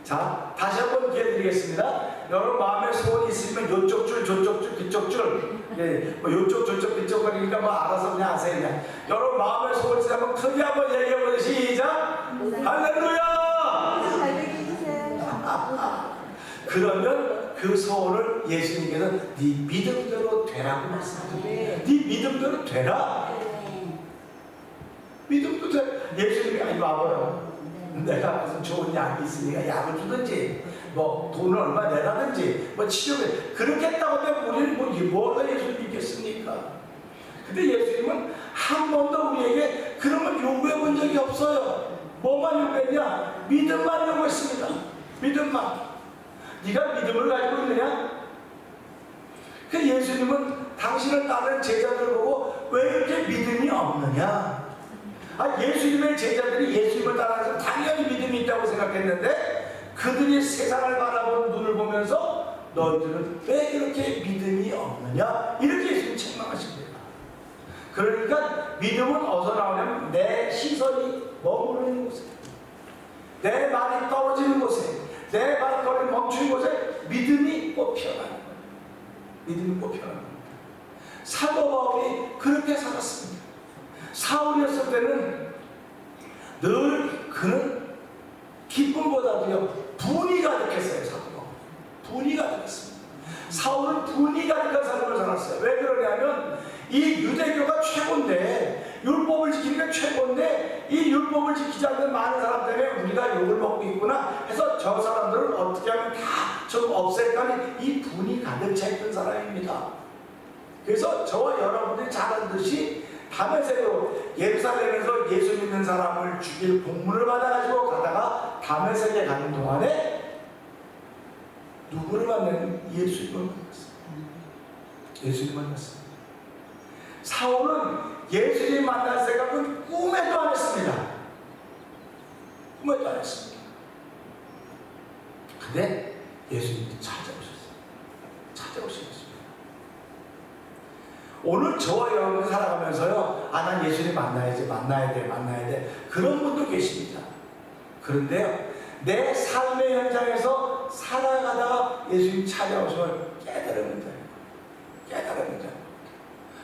Speaker 1: 자, 다시 한번 기회 드리겠습니다. 여러분 마음에 소원이 있으면 요쪽 줄, 저쪽 줄, 그쪽 줄, 뭐 요쪽, 저쪽, 그쪽 거리니까 뭐 알아서 그냥 하세요. 그냥. 여러분 마음에 소원이 있으면 한번 크게 한번 얘기해보세요. 시작! 할렐루야! 그러면 그 소원을 예수님께서 네 믿음대로 되라고 말씀하세요. 네 믿음대로 되라. 믿음도 돼. 예수님이 아니 와보라고. 내가 무슨 좋은 약이 있으니까 약을 주든지 뭐 돈을 얼마 내라든지 뭐 치료를 그렇게 했다고 하면 우리는 뭐가 예수님 믿겠습니까? 근데 예수님은 한 번도 우리에게 그런 걸 요구해 본 적이 없어요. 뭐만 요구했냐? 믿음만 요구했습니다. 믿음만. 네가 믿음을 가지고 있느냐? 그 예수님은 당신을 따르는 제자들을 보고 왜 이렇게 믿음이 없느냐? 예수님의 제자들이 예수님을 따라서 당연히 믿음이 있다고 생각했는데 그들이 세상을 바라보는 눈을 보면서 너희들은 왜 이렇게 믿음이 없느냐? 이렇게 예수님 책망하십니다. 그러니까 믿음은 어디서 나오냐면 내 시선이 머무르는 곳에, 내 말이 떨어지는 곳에, 내 발걸음이 멈추는 곳에 믿음이 꼭 피어나는 거예요. 믿음이 꼭 피어나는 겁니다. 사도 바울이 그렇게 살았습니다. 사울이었을 때는 늘 그는 기쁨보다도요 분이 가득했어요. 사도가 분이 가득했습니다. 사울은 분이 가득한 삶을 살았어요. 왜 그러냐면 이 유대교가 최고인데 율법을 지키는 게 최고인데 이 율법을 지키지 않는 많은 사람 때문에 우리가 욕을 먹고 있구나 해서 저 사람들을 어떻게 하면 다 좀 없앨까 하는 이 분이 가득 차 있던 사람입니다. 그래서 저와 여러분들이 잘 알듯이 다메섹으로 예루살렘에서 예수 믿는 사람을 죽일 공문을 받아가지고 가다가 다메섹에 가는 동안에 누구를 만나는? 예수님을 만났어요. 예수님을 만났어요. 사울은 예수님 만날 생각은 꿈에도 안 했습니다. 꿈에도 안 했습니다. 근데 예수님이 찾아오셨습니다. 오늘 저와 여러분 살아가면서요, 난 예수님 만나야 돼. 그런 분도 계십니다. 그런데요, 내 삶의 현장에서 살아가다가 예수님 찾아오시면 깨달으면 돼요.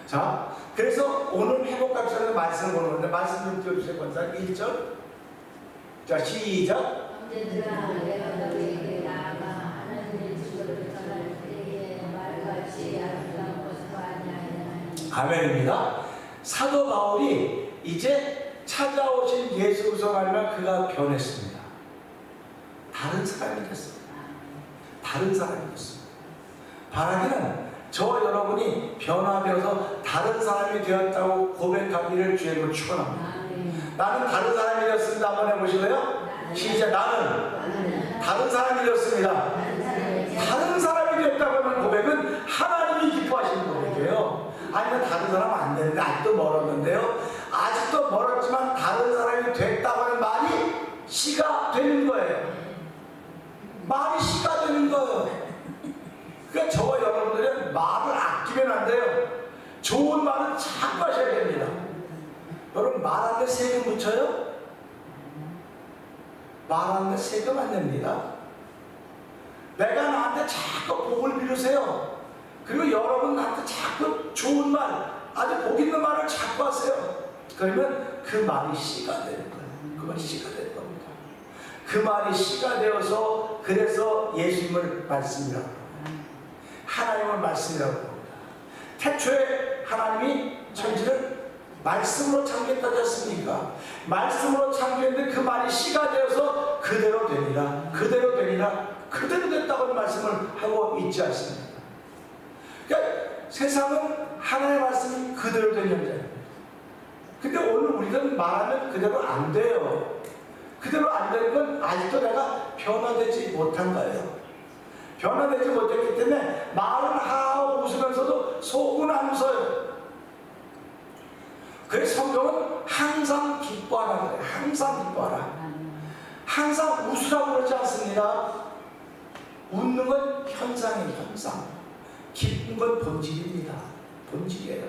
Speaker 1: 자, 그래서 오늘 회복각서에서 말씀을 보는 건데, 말씀 좀 띄워주세요. 권사 1절. 자, 시작.
Speaker 3: 형제들아, 내가 너희에게 나아가 하나님의 지도를 전할 때에 말같이 아름다운 것을 아니하였나니.
Speaker 1: 아멘입니다. 사도 바울이 이제 찾아오신 예수 그리스도 말면 그가 변했습니다. 다른 사람이 됐습니다. 바라기는 저와 여러분이 변화되어서 다른 사람이 되었다고 고백하기를 주님으로 축원합니다. 나는 다른 사람이 되었습니다. 한번 해보실래요? 시작. 나는 다른 사람이 되었습니다. 다른 사람이 되었다고 하는 고백은 하나님이 기뻐하시는 고백이에요. 아니면 다른 사람은 안 되는데 아직도 멀었는데요. 아직도 멀었지만 다른 사람이 됐다고 하는 말이 시가 되는 거예요. 말이 시가 되는 거예요. 그러니까 저와 여러분들은 말을 아끼면 안 돼요. 좋은 말은 자꾸 하셔야 됩니다. 여러분, 말하는데 세금 묻혀요? 말하는데 세금 안 냅니다. 내가 나한테 자꾸 복을 비르세요. 그리고 여러분 나한테 자꾸 좋은 말, 아주 복 있는 말을 자꾸 하세요. 그러면 그 말이 씨가 되는 거예요. 그 말이 씨가 되는 겁니다. 그 말이 씨가 되어서 그래서 예수님을 말씀이라고 합니다. 하나님을 말씀이라고 합니다. 태초에 하나님이 천지를 말씀으로 창조했다지 않습니까? 말씀으로 창조했는데 그 말이 씨가 되어서 그대로 되니라, 그대로 됐다고 하는 말씀을 하고 있지 않습니까? 그러니까 세상은 하나님의 말씀이 그대로 된 현장입니다. 근데 오늘 우리는 말하면 그대로 안 돼요. 그대로 안 되는 건 아직도 내가 변화되지 못한 거예요. 변화되지 못했기 때문에 말은 하고 웃으면서도 속은 안 웃어요. 그래서 성경은 항상 기뻐하라 그래요. 항상 기뻐하라. 항상 웃으라고 그러지 않습니다. 웃는 건 현상이에요. 현상. 기쁜 건 본질입니다. 본질이에요.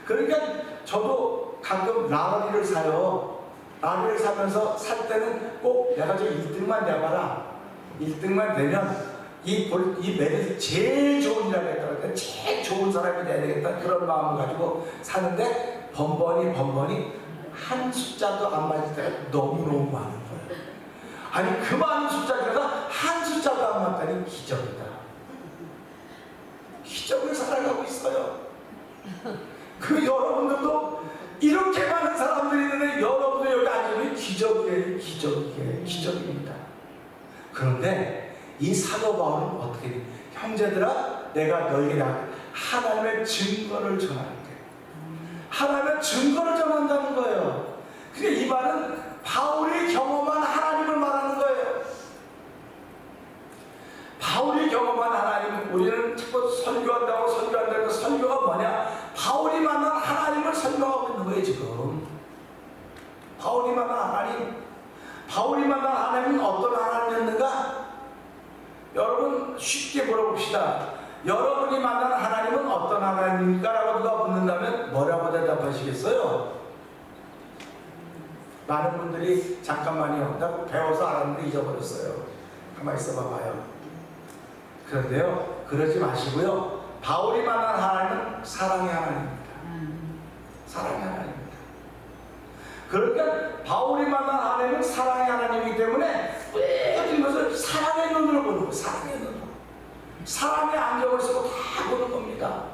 Speaker 1: 그러니까 저도 가끔 라리를 사요. 라리를 사면서 살 때는 꼭 내가 좀 1등만 내봐라. 1등만 되면 이 매를 제일 좋은 일 하겠다. 제일 좋은 사람이 돼야 되겠다. 그런 마음을 가지고 사는데 번번이 한 숫자도 안 맞을 때가 너무너무 많은 거예요. 아니 그 많은 숫자가 한 숫자도 안 맞다니 기적이다. 기적을 살아가고 있어요. 그 여러분들도 이렇게 많은 사람들이 있는데 여러분들 여기 앉으면 기적입니다. 그런데 이 사도 바울은 어떻게 돼? 형제들아, 내가 너에게 하나님의 증거를 전할게. 하나님의 증거를 전한다는 거예요. 그러니까 이 말은 바울이 경험한 하나님을 말하는 거예요. 바울이 경험한 하나님, 우리는 자꾸 설교한다고 설교가 뭐냐? 바울이 만난 하나님을 설명하고 있는 거예요 지금. 바울이 만난 하나님은 어떤 하나님이었는가? 여러분 쉽게 물어봅시다. 여러분이 만난 하나님은 어떤 하나님입니까? 라고 누가 묻는다면 뭐라고 대답하시겠어요? 많은 분들이 잠깐만요, 나 배워서 알았는데 잊어버렸어요. 가만히 있어봐 봐요. 그런데요, 그러지 마시고요. 바울이 만난 하나님은 사랑의 하나님입니다. 사랑의 하나님입니다. 그러니까 바울이 만난 하나님은 사랑의 하나님이기 때문에 모든 것을 사랑의 눈으로 보는 거예요. 사랑의 눈으로. 사랑의 안경을 쓰고 다 보는 겁니다.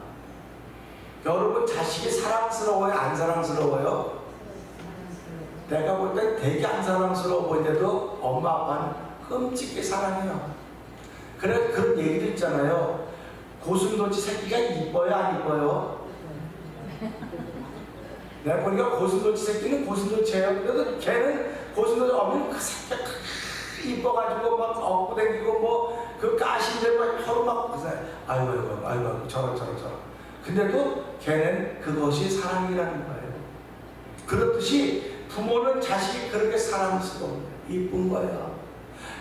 Speaker 1: 여러분 자식이 사랑스러워요? 안 사랑스러워요? 내가 볼 때 되게 안 사랑스러워 보이는데도 엄마 아빠는 끔찍하게 사랑해요. 그래 그런 얘기도 있잖아요. 고슴도치 새끼가 이뻐요, 안 이뻐요? 내가 보니까 고슴도치 새끼는 고슴도치예요. 그래도 걔는 고슴도치 어머니 그 새끼가 이뻐가지고 막 업고 다니고 뭐 그 가시인데 막 혀로 막 그래서 아이고 저런. 근데도 걔는 그것이 사랑이라는 거예요. 그렇듯이 부모는 자식이 그렇게 사랑스러워 이쁜 거예요.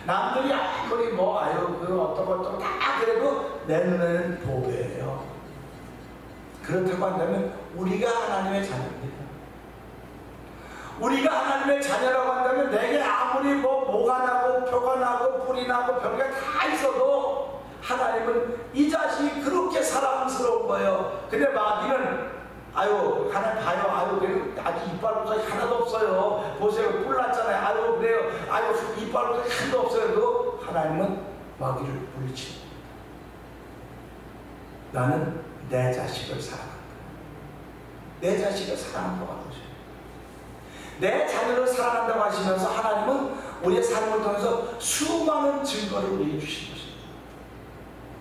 Speaker 1: 남들이 아무리 뭐 그 어떤 다 그래도 내 눈에는 보배예요. 그렇다고 한다면 우리가 하나님의 자녀입니다. 우리가 하나님의 자녀라고 한다면 내게 아무리 뭐가 나고 표가 나고 뿔이 나고 별게 다 있어도 하나님은 이 자식이 그렇게 사랑스러운 거예요. 근데 마귀는 하나님 봐요. 그래도 아직 이빨로서 하나도 없어요. 보세요. 뿔 났잖아요. 그래요. 이빨로서 하나도 없어요. 또 하나님은 마귀를 물리칩니다. 나는 내 자식을 사랑한다. 내 자식을 사랑한다고 하는 거죠. 내 자녀를 사랑한다고 하시면서 하나님은 우리의 삶을 통해서 수많은 증거를 우리에게 주신 것입니다.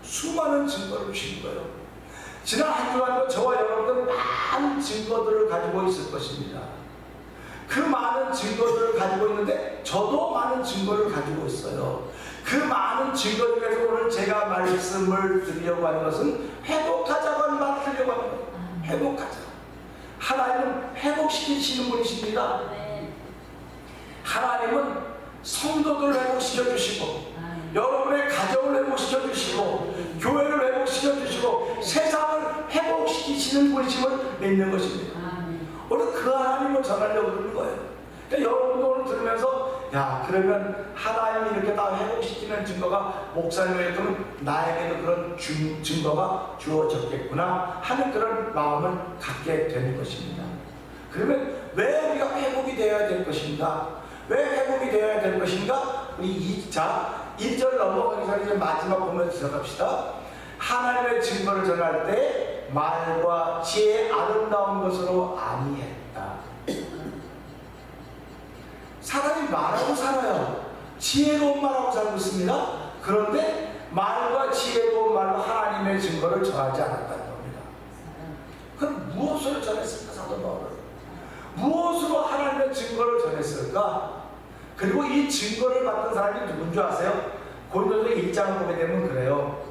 Speaker 1: 수많은 증거를 주신 거예요. 지난 한 주간도 저와 여러분들 많은 증거들을 가지고 있을 것입니다. 그 많은 증거들을 가지고 있는데 저도 많은 증거를 가지고 있어요. 그 많은 증거 중에서 오늘 제가 말씀을 드리려고 하는 것은 회복하자고 하는 말을 드리려고 하는 거예요. 회복하자. 하나님은 회복시키시는 분이십니다. 하나님은 성도들을 회복시켜 주시고 여러분의 가정을 회복시켜 주시고 교회를 회복시켜 주시고 세상을 회복시키시는 분이심을 믿는 것입니다. 오늘 그 하나님을 전하려고 그러는 거예요. 그러니까 여러분도 오늘 들으면서 그러면 하나님이 이렇게 다 회복시키는 증거가 목사님에게는 나에게도 그런 증거가 주어졌겠구나 하는 그런 마음을 갖게 되는 것입니다. 그러면 왜 우리가 회복이 되어야 될 것인가? 왜 회복이 되어야 될 것인가? 우리 1절 넘어가기 전에 이제 마지막 보면 들어갑시다. 하나님의 증거를 전할 때 말과 지혜의 아름다운 것으로 아니했다. 사람이 말하고 살아요. 지혜로운 말하고 살고 있습니다. 그런데 말과 지혜로운 말로 하나님의 증거를 전하지 않았다는 겁니다. 그럼 무엇으로 전했을까? 사도 바울은 무엇으로 하나님의 증거를 전했을까? 그리고 이 증거를 받은 사람이 누군 줄 아세요? 고린도서 1장을 보게 되면 그래요.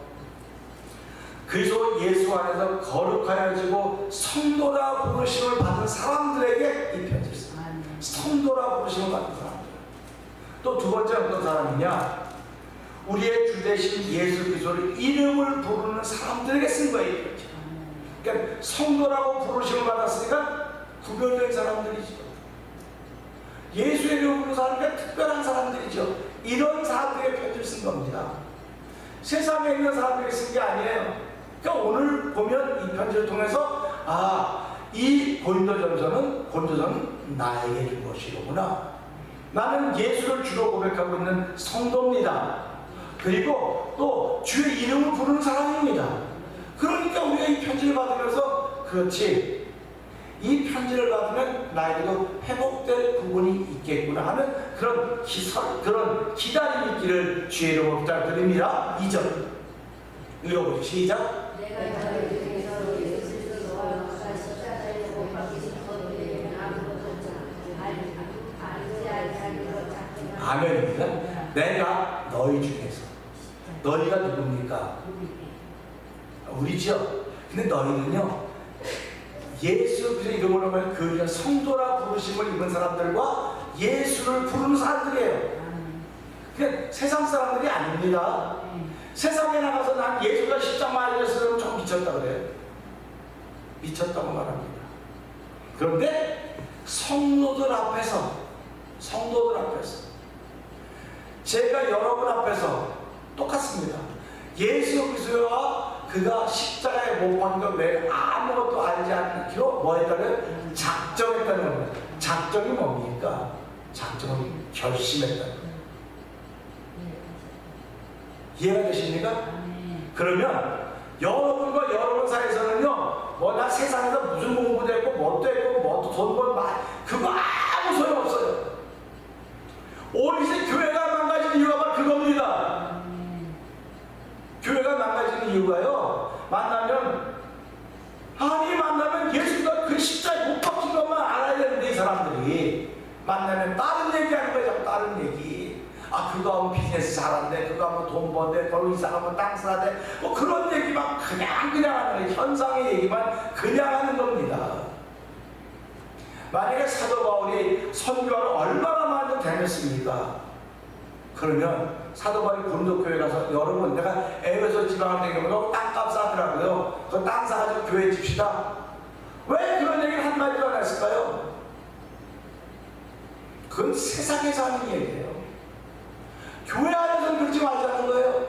Speaker 1: 그리스도 예수 안에서 거룩하여지고 성도라 부르심을 받은 사람들에게 이 편지를 씁니다. 성도라 부르심을 받은 사람들. 또 두 번째 어떤 사람이냐? 우리의 주 되신 예수 그리스도를 이름을 부르는 사람들에게 쓴 거예요. 그러니까 성도라고 부르심을 받았으니까 구별된 사람들이죠. 예수의 이름을 부르는 사람들은 특별한 사람들이죠. 이런 사람들에게 편지를 쓴 겁니다. 세상에 있는 사람들에게 쓴 게 아니에요. 그러니까 오늘 보면 이 편지를 통해서 이 고린도전서는 나에게 준 것이로구나. 나는 예수를 주로 고백하고 있는 성도입니다. 그리고 또 주의 이름을 부르는 사람입니다. 그러니까 우리가 이 편지를 받으면서 그렇지, 이 편지를 받으면 나에게도 회복될 부분이 있겠구나 하는 그런 기다림이 있기를 주의 이름으로 부탁드립니다. 2절 읽어보죠. 시작.
Speaker 3: 내가 너희 중에서 예수 그리스도와 십자가에 못 박히신 것들에게 아무것도 알지 아니하기로 작정하라.
Speaker 1: 아멘입니다. 내가 너희 중에서, 너희가 누굽니까? 우리죠. 근데 너희는요, 예수 그리스도 이름으로 말하면 그 성도라 부르심을 입은 사람들과 예수를 부르는 사람들이에요. 그냥 세상 사람들이 아닙니다. 세상에 나가서 난 예수가 십자가에 달렸으면 좀 미쳤다 그래요. 미쳤다고 말합니다. 그런데 성도들 앞에서 제가 여러분 앞에서 똑같습니다. 예수 그리스도와 그가 십자가에 못 박힌 것 외에 아무것도 알지 않기로 뭐 했다고요? 작정했다는 겁니다. 작정이 뭡니까? 작정은 결심했다는 거예요. 이해가 되십니까? 그러면 여러분과 여러분 사이에서는요, 나 세상에서 무슨 공부도 했고 뭣도 했고 뭣도 돈 벌고 그거 아무 소용없어요. 오늘 이제 교회가 망가진 이유가 바로 그겁니다. 찾는 이유가요. 만나면 예수가 그 십자가에 못 박힌 것만 알아야 되는데 이 사람들이 만나면 다른 얘기하는 거예요. 자꾸 다른 얘기. 그거 하면 비즈니스 잘한대, 그거 하면 돈 번대, 더 이상하면 땅 사대, 뭐 그런 얘기만 그냥 하는 거예요. 현상의 얘기만 그냥 하는 겁니다. 만약에 사도 바울이 선교를 얼마나 많이 다녔습니까? 그러면 사도 바울이 고린도교회 가서 여러분 내가 에베소 지방을 다니면서 땅값 싸더라고요. 그 땅 사가지고 교회 집시다. 왜 그런 얘기를 한마디도 안 했을까요? 그건 세상에서 하는 얘기예요. 교회 안에서는 그러지 말자는 거예요.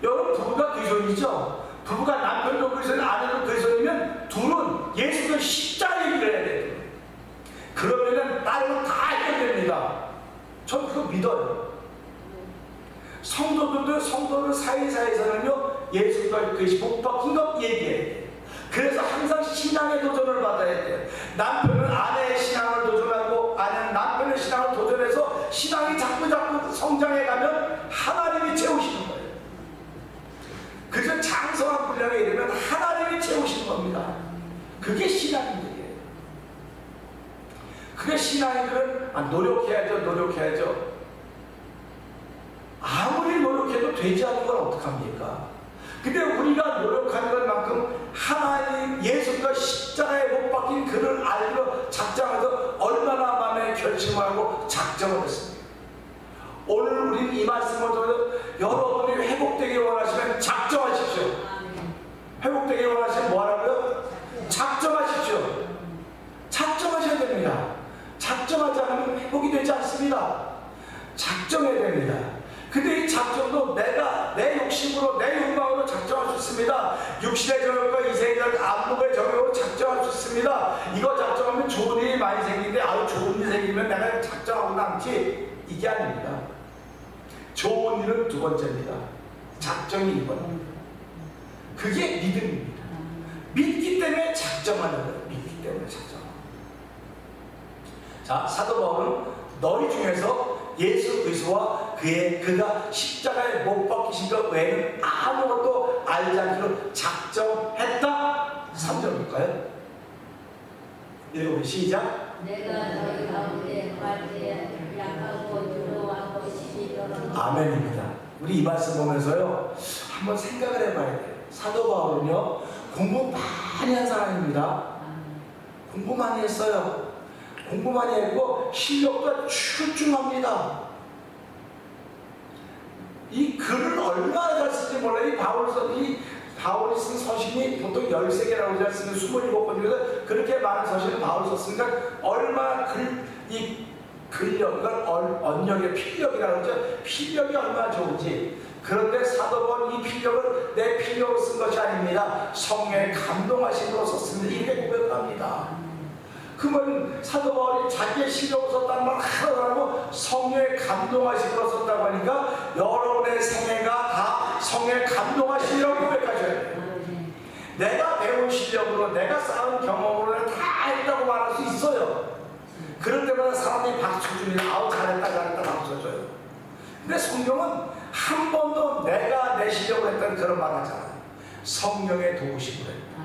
Speaker 1: 여러분 부부가 그리스도인이죠? 부부가 남편도 그리스도인, 아내도 그리스도인이면 둘은 예수의 십자가 얘기를 해야 돼요. 그러면은 다른 건 다 해결됩니다. 전 그거 믿어요. 성도들 사이사이에서는요 예수가 그것이 못 박힌 것 얘기해요. 그래서 항상 신앙의 도전을 받아야 돼요. 남편은 아내의 신앙을 도전하고 아내는 남편의 신앙을 도전해서 신앙이 자꾸 성장해 가면 하나님이 채우시는 거예요. 그래서 장성한 분량에 이르면 하나님이 채우시는 겁니다. 그게 신앙인들이에요. 그게 신앙인들은 노력해야죠. 아무리 노력해도 되지 않는 건 어떡합니까? 근데 우리가 노력하는 것만큼 하나님 예수가 십자가에 못 박힌 그를 알고 작정해서 얼마나 마음에 결심을 하고 작정을 했습니다. 오늘 우리는 이 말씀을 통해서 여러분이 회복되기 원하시면 작정하십시오. 회복되기 원하시면 뭐 하라고요? 작정하십시오. 작정하셔야 됩니다. 작정하지 않으면 회복이 되지 않습니다. 작정해야 됩니다. 근데 이 작정도 내가 내 욕심으로 내 욕망으로 작정할 수 있습니다. 육신의 정욕과 이생의 안목의 정욕으로 작정할 수 있습니다. 이거 작정하면 좋은 일이 많이 생기는데 좋은 일이 생기면 내가 작정하고 남지, 이게 아닙니다. 좋은 일은 두 번째입니다. 작정이 2번. 그게 믿음입니다. 믿기 때문에 작정하는 거예요. 믿기 때문에 작정하는 거예요. 자, 사도 바울은 너희 중에서 예수 그리스도와 그가 십자가에 못 박히신 것 외에는 아무것도 알지 않기로 작정했다. 3절 볼까요? 읽어보세요. 시작.
Speaker 3: 내가 너희 가운데 관계 약하고 두려워하고 시비더러
Speaker 1: 아멘입니다. 우리 이 말씀 보면서요 한번 생각을 해봐야 돼요. 사도 바울은요 공부 많이 한 사람입니다. 공부 많이 했어요. 공부 많이 했고 실력도 출중합니다. 이 글을 얼마나 잘 쓰는지 몰라요. 이 바울이 쓴 서신이 보통 13개라고 잘 쓰는 27권 중에서 그렇게 많은 서신을 바울이 썼으니까 얼마나 근력, 이걸 언력의 필력이라고 하죠. 필력이 얼마나 좋은지. 그런데 사도 바울은 이 필력을 내 필력으로 쓴 것이 아닙니다. 성령의 감동하심으로 썼습니다. 이렇게 고백을 합니다. 그러면 사도 바울이 자기의 실력으로 썼다는 말 하나도 안 하고 성령의 감동하심으로 썼다고 하니까 여러분의 생애가 다 성령의 감동하심이라고 고백하셔야 돼요. 내가 배운 실력으로 내가 쌓은 경험으로 다 했다고 말할 수 있어요. 그럴 때마다 사람들이 박수 줍니다. 아우 잘했다 박수 줘요. 근데 성경은 한 번도 내가 내 실력으로 했다는 그런 말 하잖아요. 성령의 도우심으로 했다.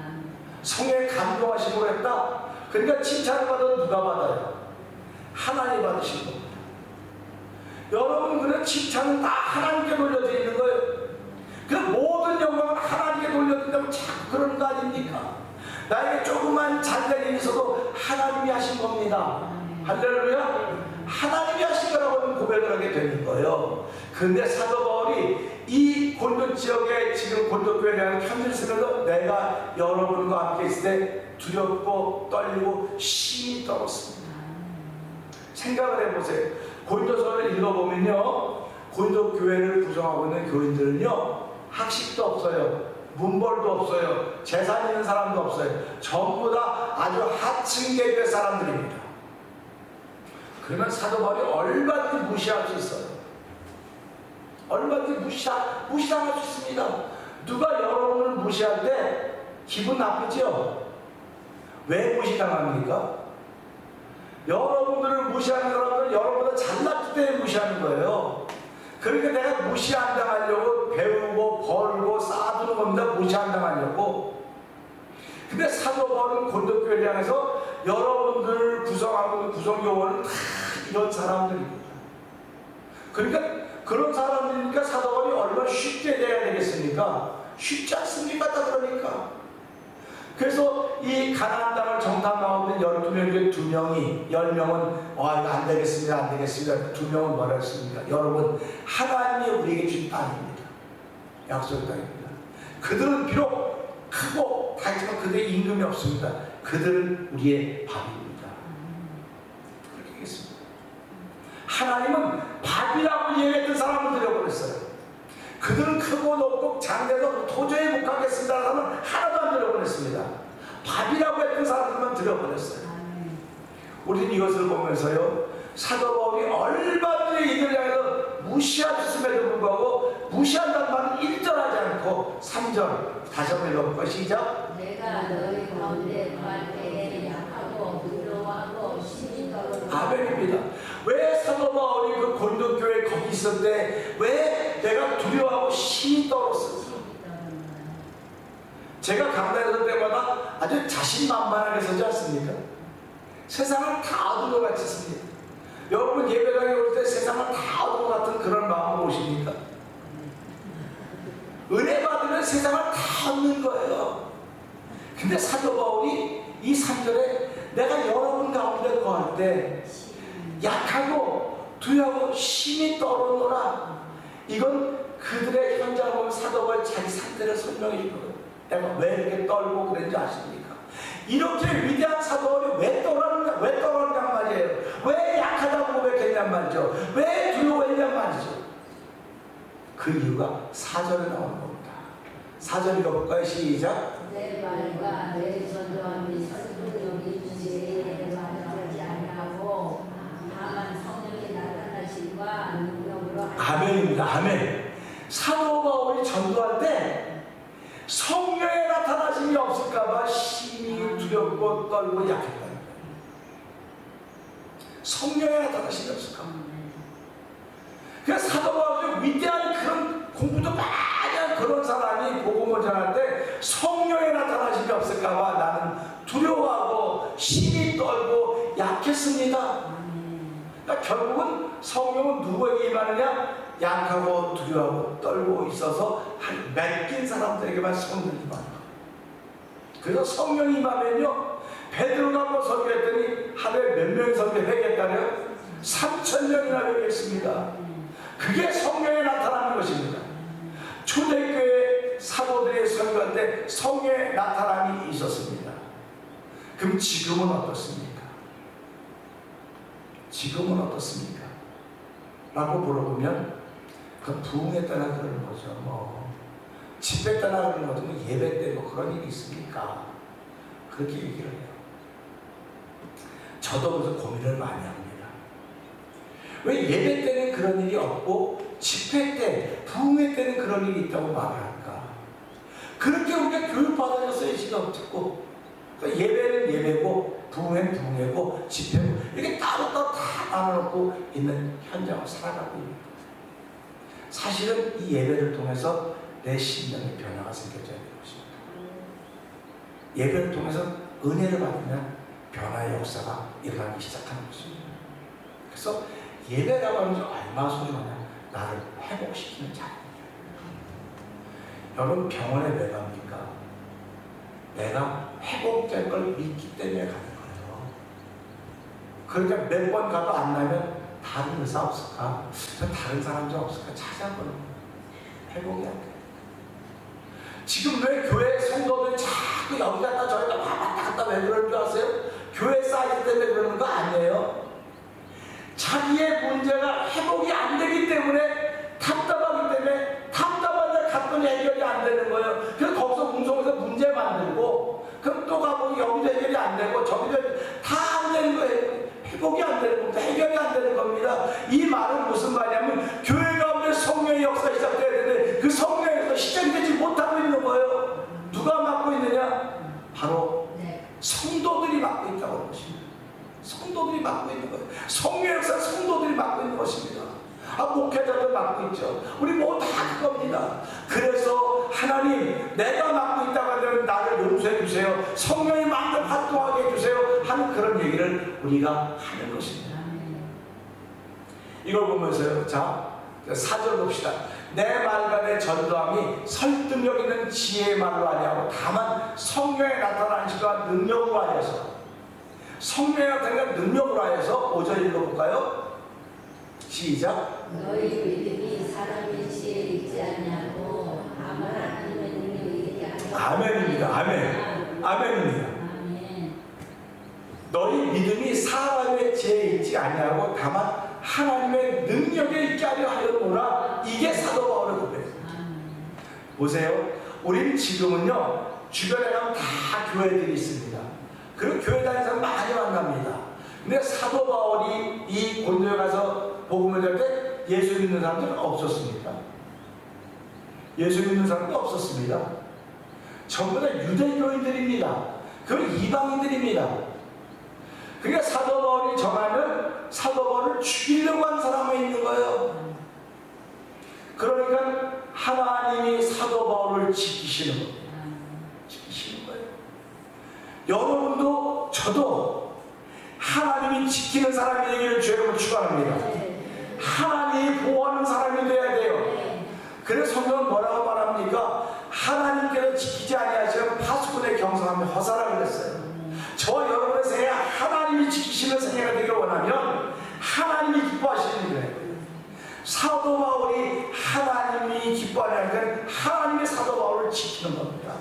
Speaker 1: 성령의 감동하심으로 했다. 그러니까 칭찬을 받아도 누가 받아요? 하나님 받으신 겁니다. 여러분 그런 칭찬은 다 하나님께 돌려져 있는 거예요. 그 모든 영광은 하나님께 돌려준다면 자꾸 그러는 거 아닙니까? 나에게 조그만 잘된 일이 있어도 하나님이 하신 겁니다. 할렐루야. 하나님이 하신 거라고 고백을 하게 되는 거예요. 그런데 사도 바울이 이 고린도 지역에 지금 고린도 교회에 대한 편지를 쓰면서 내가 여러분과 함께 있을 때 두렵고 떨리고 심히 떨었습니다. 생각을 해보세요. 고린도서를 읽어보면요 고린도 교회를 구성하고 있는 교인들은요 학식도 없어요. 문벌도 없어요. 재산 있는 사람도 없어요. 전부 다 아주 하층 계급의 사람들입니다. 그러면 사도 바울이 얼마든지 무시할 수 있어요. 얼마든지 무시당할 수 있습니다. 누가 여러분을 무시할 때 기분 나쁘죠? 왜 무시당합니까? 여러분들을 무시하는 사람들은 여러분보다 잘났기 때문에 무시하는 거예요. 그러니까 내가 무시 안 당하려고 배우고 벌고 그런 사람들입니다. 그러니까 그런 사람들이니까 사도 바울이 얼마나 쉽게 돼야 되겠습니까? 쉽지 않습니까? 다 그러니까. 그래서 이 가나안 땅을 정탐 나오는 12명 중에 2명이 10명은 이거 안 되겠습니다. 안 되겠습니다. 2명은 뭐라 했습니까? 여러분, 하나님이 우리에게 준 땅입니다. 약속의 땅입니다. 그들은 비록 크고 다 있지만 그들의 임금이 없습니다. 그들은 우리의 밥입니다. 그렇게 하겠습니다. 하나님은 밥이라고 얘기했던 사람을 들여보냈어요. 그들은 크고 높고 장대도 도저히 못 가겠습니다. 사람은 하나도 안 들여보냈습니다. 밥이라고 했던 사람들만 들여보냈어요. 우리는 이것을 보면서요, 사도 바울이 얼마든지 이들을 향해서 무시하셨음에도 불구하고 무시한다는 말은 1절하지 않고 3절 다시 한번 읽어볼까요? 시작.
Speaker 3: 내가 너희 가운데 거할 때에 약하고 두려워하고 심히 떨어져.
Speaker 1: 아멘입니다. 왜 사도 바울이 그 고린도 교회에 거기 있을 때 왜 내가 두려워하고 심히 떨었을까? 제가 강단에 설 때마다 아주 자신만만하게 서지 않습니까? 세상을 다 어두운 것 같이 씁니다. 여러분 예배당에 올 때 세상을 다 어두운 것 같은 그런 마음으로 오십니까? 은혜 받으면 세상을 다 얻는 거예요. 근데 사도 바울이 이 3절에 내가 여러분 가운데 거할 때 약하고 두려워 심히 떨어노라. 이건 그들의 현장을 보면 사도 바울이 자기 상태를 설명해 준 거예요. 내가 왜 이렇게 떨고 그랬는지 아십니까? 이렇게 위대한 사도 바울이 왜 떨어졌냔 말이에요. 왜 약하다고 고백했냔 말이죠. 왜 두려워했냔 말이죠. 그 이유가 4절에 나오는 겁니다. 4절 읽어볼까요? 시작.
Speaker 3: 내 말과 내 전도함이 설득력이 주제에 말하지 아니하고 다만 성령이 나타나심과 능력으로
Speaker 1: 아멘입니다. 아멘. 사도 바울이 전도할 때 성령의 나타나심이 없을까봐 심히 두렵고 떨고 약했다는 거예요. 성령의 나타나심이 없을까? 그래서 사도 바울이 위대한 그런 공부도 많이 한 그런 사람이 복음을 전할 때 성령의 나타나심이 없을까봐 나는 두려워하고 심히 떨고 약했습니다. 그러니까 결국은 성령은 누구에게 임하느냐? 약하고 두려워하고 떨고 있어서 한 맡긴 사람들에게만 성령이 임하는 거예요. 그래서 성령이 임하면요, 베드로가 한번 설교했더니 하루에 몇 명이 설교하겠다고요? 3,000명이나 되겠습니다. 그게 성령에 나타나는 것입니다. 초대교회 사도들의 설교할 때 성령의 나타남이 있었습니다. 그럼 지금은 어떻습니까? 지금은 어떻습니까? 라고 물어보면 그 부흥에 따라 그러는 거죠. 집회 따라 그러는 거죠. 예배 때 그런 일이 있습니까? 그렇게 얘기를 해요. 저도 그래서 고민을 많이 합니다. 왜 예배 때는 그런 일이 없고 집회 때, 부흥회 때는 그런 일이 있다고 말을 할까? 그렇게 우리가 교육받아줬어야 시간 없고, 그러니까 예배는 예배고 부흥회는 부흥회고 집회는 이렇게 따로따로 다 나눠놓고 있는 현장을 살아가고 있는 거예요. 사실은 이 예배를 통해서 내 심령에 변화가 생겨져야 되는 것입니다. 예배를 통해서 은혜를 받으면 변화의 역사가 일어나기 시작하는 것입니다. 그래서 예배라고 하는 게 얼마나 소중하냐? 나를 회복시키는 자리입니다. 여러분 병원에 왜 갑니까? 내가 회복될 걸 믿기 때문에 가는 거예요. 그러니까 몇 번 가도 안 나면 다른 의사 없을까? 다른 사람 좀 없을까? 찾아보는 거예요. 회복이 안 돼요. 지금 왜 교회 성도들이 자꾸 여기 갔다 저기 갔다 왔다 갔다 왜 그러는 줄 아세요? 교회 사이즈 때문에 그러는 거 아니에요. 자기의 문제가 회복이 안 되기 때문에 답답하기 때문에 답답한데 갔더니 해결이 안 되는 거예요. 그래서 거기서 웅성해서 문제 만들고 그럼 또 가보니 여기도 해결이 안 되고 저기도 다 안 되는 거예요. 회복이 안 되는 겁니다. 해결이 안 되는 겁니다. 이 말은 무슨 말이냐면 교회 가운데 성령의 역사가 시작돼야 되는데 그 성령에서 시작되지 못하고 있는 거예요. 누가 맡고 있느냐? 바로 성도들이 맡고 있다고 하는 것입니다. 성도들이 맡고 있는 거예요. 성령의 역사 성도들이 맡고 있는 것입니다. 목회자도 맡고 있죠. 우리 모두 다 그겁니다. 그래서 하나님 내가 맡고 있다고 하면 나를 용서해 주세요. 성령이 마음껏 활동하게 해주세요 하는 그런 얘기를 우리가 하는 것입니다. 이걸 보면서요. 자, 4절 봅시다. 내 말과 내 전도함이 설득력 있는 지혜의 말로 아니하고 다만 성령에 나타나는 시과 능력으로 하여서, 성령에 나타나는 능력으로 하여서 5절 읽어볼까요? 시작.
Speaker 3: 너희 믿음이 사람의 지혜에 있지 않냐고 하나님의 능력이 있지 않냐고.
Speaker 1: 아멘입니다. 아멘. 아멘입니다.
Speaker 3: 아멘.
Speaker 1: 너희 믿음이 사람의 지혜에 있지 아니하고 다만 하나님의 능력에 있게 하려 하였노라. 이게 사도 바울의 고백이에요. 보세요. 우리는 지금은요, 주변에 가면 다 교회들이 있습니다. 그리고 교회 다니는 사람 많이 만납니다. 근데 사도 바울이 이 고린도에 가서 복음을 할 때 예수 믿는 사람들은 없었습니다. 예수 믿는 사람도 없었습니다. 전부 다 유대교인들입니다. 그리고 이방인들입니다. 그러니까 사도 바울이 정하는 사도 바울을 죽이려고 한 사람이 있는 거예요. 그러니까 하나님이 사도 바울을 지키시는 거예요. 지키시는 거예요. 여러분도 저도 하나님이 지키는 사람이 되기를 주의 이름으로 축원합니다. 하나님이 보호하는 사람이 돼야 돼요. 그래서 성경은 뭐라고 말합니까? 하나님께서 지키지 아니하시면 파수꾼의 경성하면 허사라 그랬어요. 저 여러분의 생애가 하나님이 지키시는 생애가 되길 원하면 하나님이 기뻐하시는 거예요. 사도 바울이 하나님이 기뻐하는 하나님의 사도 바울을 지키는 겁니다.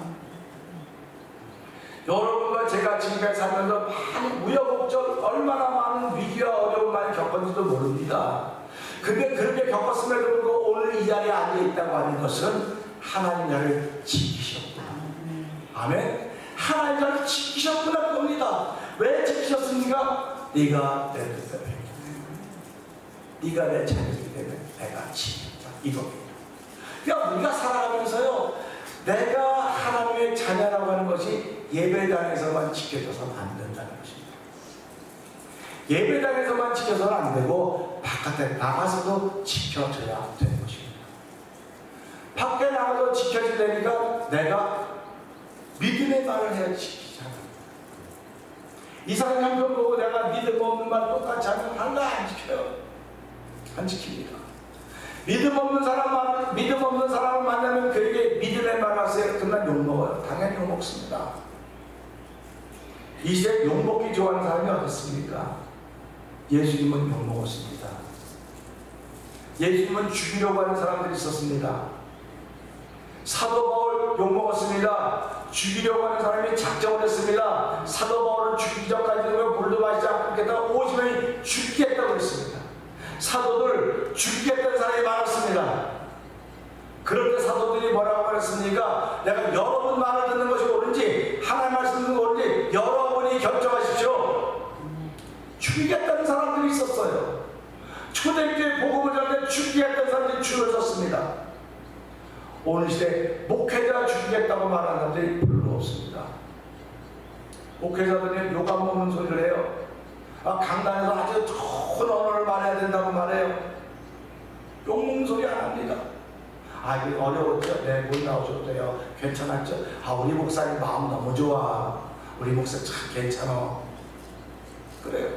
Speaker 1: 여러분과 제가 지금까지 살면서 많은 우여곡절, 얼마나 많은 위기와 어려움 많이 겪었는지도 모릅니다. 근데 그렇게 겪었음에도 불구하고 오늘 이 자리에 앉아있다고 하는 것은 하나님 나를 지키셨구나. 아멘. 하나님 나를 지키셨구나 겁니다. 왜 지키셨습니까? 네가 내 뜻대로 네가 내 자녀이기 때문에 내가 지켰다. 이겁니다. 그러니까 우리가 살아가면서요, 내가 하나님의 자녀라고 하는 것이 예배당에서만 지켜져서는 안 된다는 것입니다. 예배당에서만 지켜서는 안 되고 바깥에 나가서도 지켜져야 되는 것입니다. 밖에 나가서 지켜지려니까 내가 믿음의 말을 해야 지키잖아. 이상한 편 보고 내가 믿음 없는 말 똑같이 하면 하나 안 지켜요. 안 지킵니다. 믿음 없는 사람을 만나면 그에게 믿음의 말을 하세요. 그날 욕먹어요. 당연히 욕먹습니다. 이 시대에 욕먹기 좋아하는 사람이 어디 있습니까? 예수님은 욕먹었습니다. 예수님은 죽이려고 하는 사람들이 있었습니다. 사도 바울 욕먹었습니다. 죽이려고 하는 사람이 작정을 했습니다. 사도 바울을 죽이기 전까지 물도 마시지 않겠다고 50명이 죽겠다고 했습니다. 사도들 죽겠다는 사람이 많았습니다. 그런데 사도들이 뭐라고 말했습니까? 내가 여러분 말을 듣는 것이 옳은지 하나님 말씀 듣는 것이 옳은지 여러분이 결정하십시오. 죽이겠다는 사람들이 있었어요. 초대교회 복음을 전할 때 죽이겠다는 사람들이 줄을 섰습니다. 오늘 시대 목회자 죽이겠다고 말하는 사람들이 별로 없습니다. 목회자들이 욕 안 먹는 소리를 해요. 강단에서 아주 좋은 언어를 말해야 된다고 말해요. 욕 먹는 소리 안 합니다. 이게 어려웠죠? 네, 못 나오셔도 돼요. 괜찮았죠? 우리 목사님 마음 너무 좋아. 우리 목사 참 괜찮아. 그래요.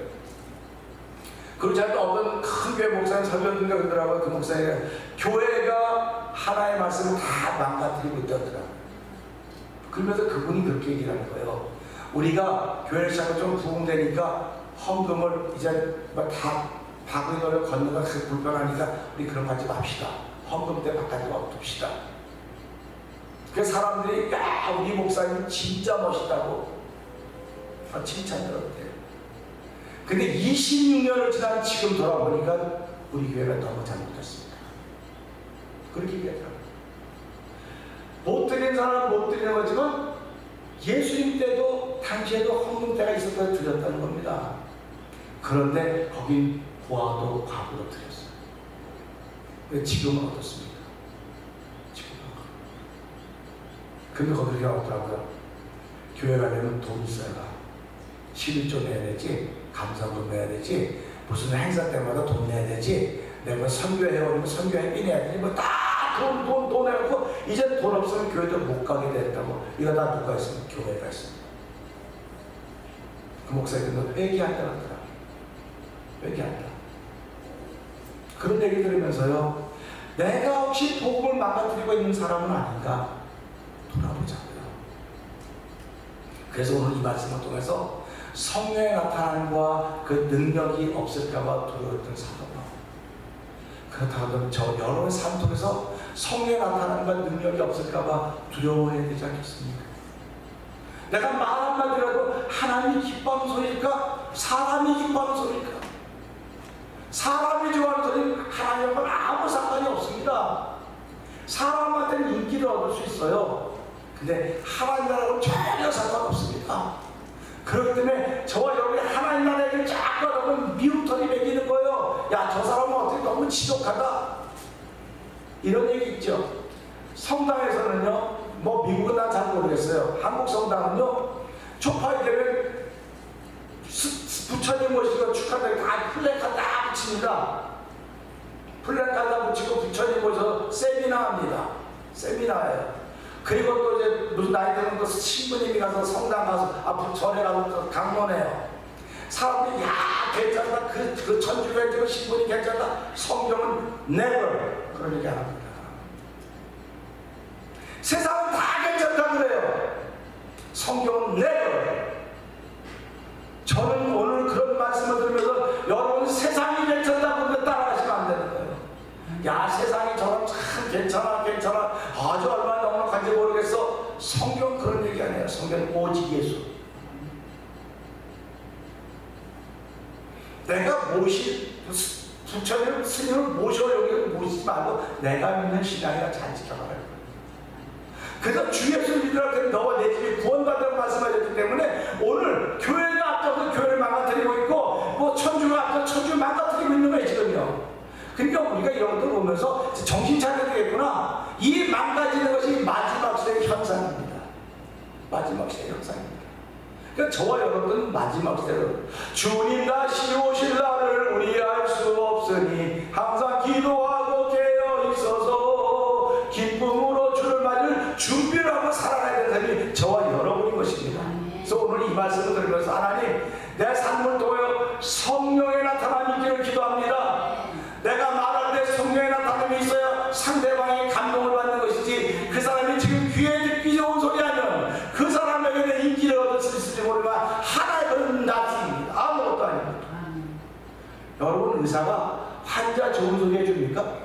Speaker 1: 그리고 제가 또 어떤 큰 교회 목사님 설교 듣는가 그러더라고요. 그 목사님이 교회가 하나의 말씀을 다 망가뜨리고 있다더라고요. 그러면서 그분이 그렇게 얘기를 하는 거예요. 우리가 교회를 시작하고 좀 부흥되니까 헌금을 이제 다 바구니로 걷는 거 불편하니까 우리 그런 거 하지 맙시다. 헌금 때 바깥에 엎둡시다. 그래서 사람들이 우리 목사님 진짜 멋있다고 칭찬 들었대요. 근데 26년을 지난 지금 돌아보니까 우리 교회가 너무 잘못했습니다. 그렇게 얘기하더라고요. 못 드리는 사람은 못 드리는 거지만 예수님 때도 당시에도 헌금 때가 있어서 드렸다는 겁니다. 그런데 거긴 고아도 과부로 드렸어요. 근데 지금은 어떻습니까? 지금은 근데 거기가 어더라고요. 교회 가려면 돈 있어야 가. 11조 내야 되지, 감사금 내야 되지, 무슨 행사 때마다 돈 내야 되지, 내가 선교해오면 선교회비 내야 되지, 돈 해갖고 이제 돈 없으면 교회도 못 가게 됐다고. 이거 다 누가 있으면 교회가 있습니다. 그 목사님은 회개한다 하더라. 회개한다. 그런 얘기 들으면서요, 내가 혹시 복음을 망가뜨리고 있는 사람은 아닌가 돌아보자고요. 그래서 오늘 이 말씀을 통해서 성령의 나타남과 그 능력이 없을까봐 두려웠던 사도 바울. 그렇다고 저 여러분의 삶 속에서 성령의 나타남과 능력이 없을까봐 두려워해야 되지 않겠습니까? 내가 말 한마디라도 하나님이 기뻐하는 소리일까? 사람이 기뻐하는 소리일까? 사람이 좋아하는 소리는 하나님과는 아무 상관이 없습니다. 사람한테는 인기를 얻을 수 있어요. 근데 하나님 나라하고는 전혀 상관없습니다. 그렇기 때문에 저와 여러분이 하나님 나라에게 자꾸 여러분 미움털이 매기는 거예요. 야, 저 사람은 어떻게 너무 지독하다, 이런 얘기 있죠. 성당에서는요, 뭐 미국은 난 잘 모르겠어요. 한국 성당은요, 초파이 되면 부처님 모시고 축하드리고 다 플래카드 다 붙입니다. 플래카드 붙이고 부처님 모셔서 세미나합니다. 세미나예요. 그리고 또 이제 무슨 나이 드는 또 신부님이 가서 성당 가서 앞으로 절에 가서 또 강론해요. 사람들이 야, 괜찮다, 그 천주 괜찮고 신부님 괜찮다. 성경은 never 그런 얘기 안 합니다. 세상은 다 괜찮다 그래요. 성경은 never. 저는 오늘 그런 말씀을 들으면서 여러분 세상이 괜찮다고 그런데 따라가시면 안 되는 거예요. 야, 세상이 저런 참 괜찮아 아주 얼마나 넉넉한지 모르겠어. 성경 그런 얘기 아니에요. 성경은 오직 예수. 내가 부처님 스님을 모셔 여기 모시지 말고 내가 믿는 신앙이라 잘 지켜가라. 그래서 주 예수 믿으라고 했더니 너와 내 집이 구원받으라고 말씀하셨기 때문에 오늘 교회가 앞서서 교회를 망가뜨리고 있고 뭐 천주가 앞서서 천주를 망가뜨리고 있는 거예요 지금요. 그러니까 우리가 이런 것들 보면서 정신 차려야 되겠구나. 이 망가지는 것이 마지막 시대의 현상입니다. 마지막 시대의 현상입니다. 그러니까 저와 여러분은 마지막 시대로 주님 다시 오실 날을 우리 알 수 없으니 항상 기도하고 깨어 있어서 기쁨으로 주를 맞을 준비를 하고 살아가야 되는 사람이 저와 여러분인 것입니다. 그래서 오늘 이 말씀을 들으면서 하나님, 내 삶을 통하여 성령의 나타남이 있기를 기도합니다. 내가 말할 때 성령의 나타남이 있어야 상대방이 감동을 받는 것이지, 그 사람이 지금 귀에 듣기 좋은 소리 하면 그 사람에게 내 인기를 얻을 수 있을지 모르지만 하나의 그런 나중입니다. 아무것도 아닙니다. 여러분, 의사가 환자 좋은 소리 해줍니까?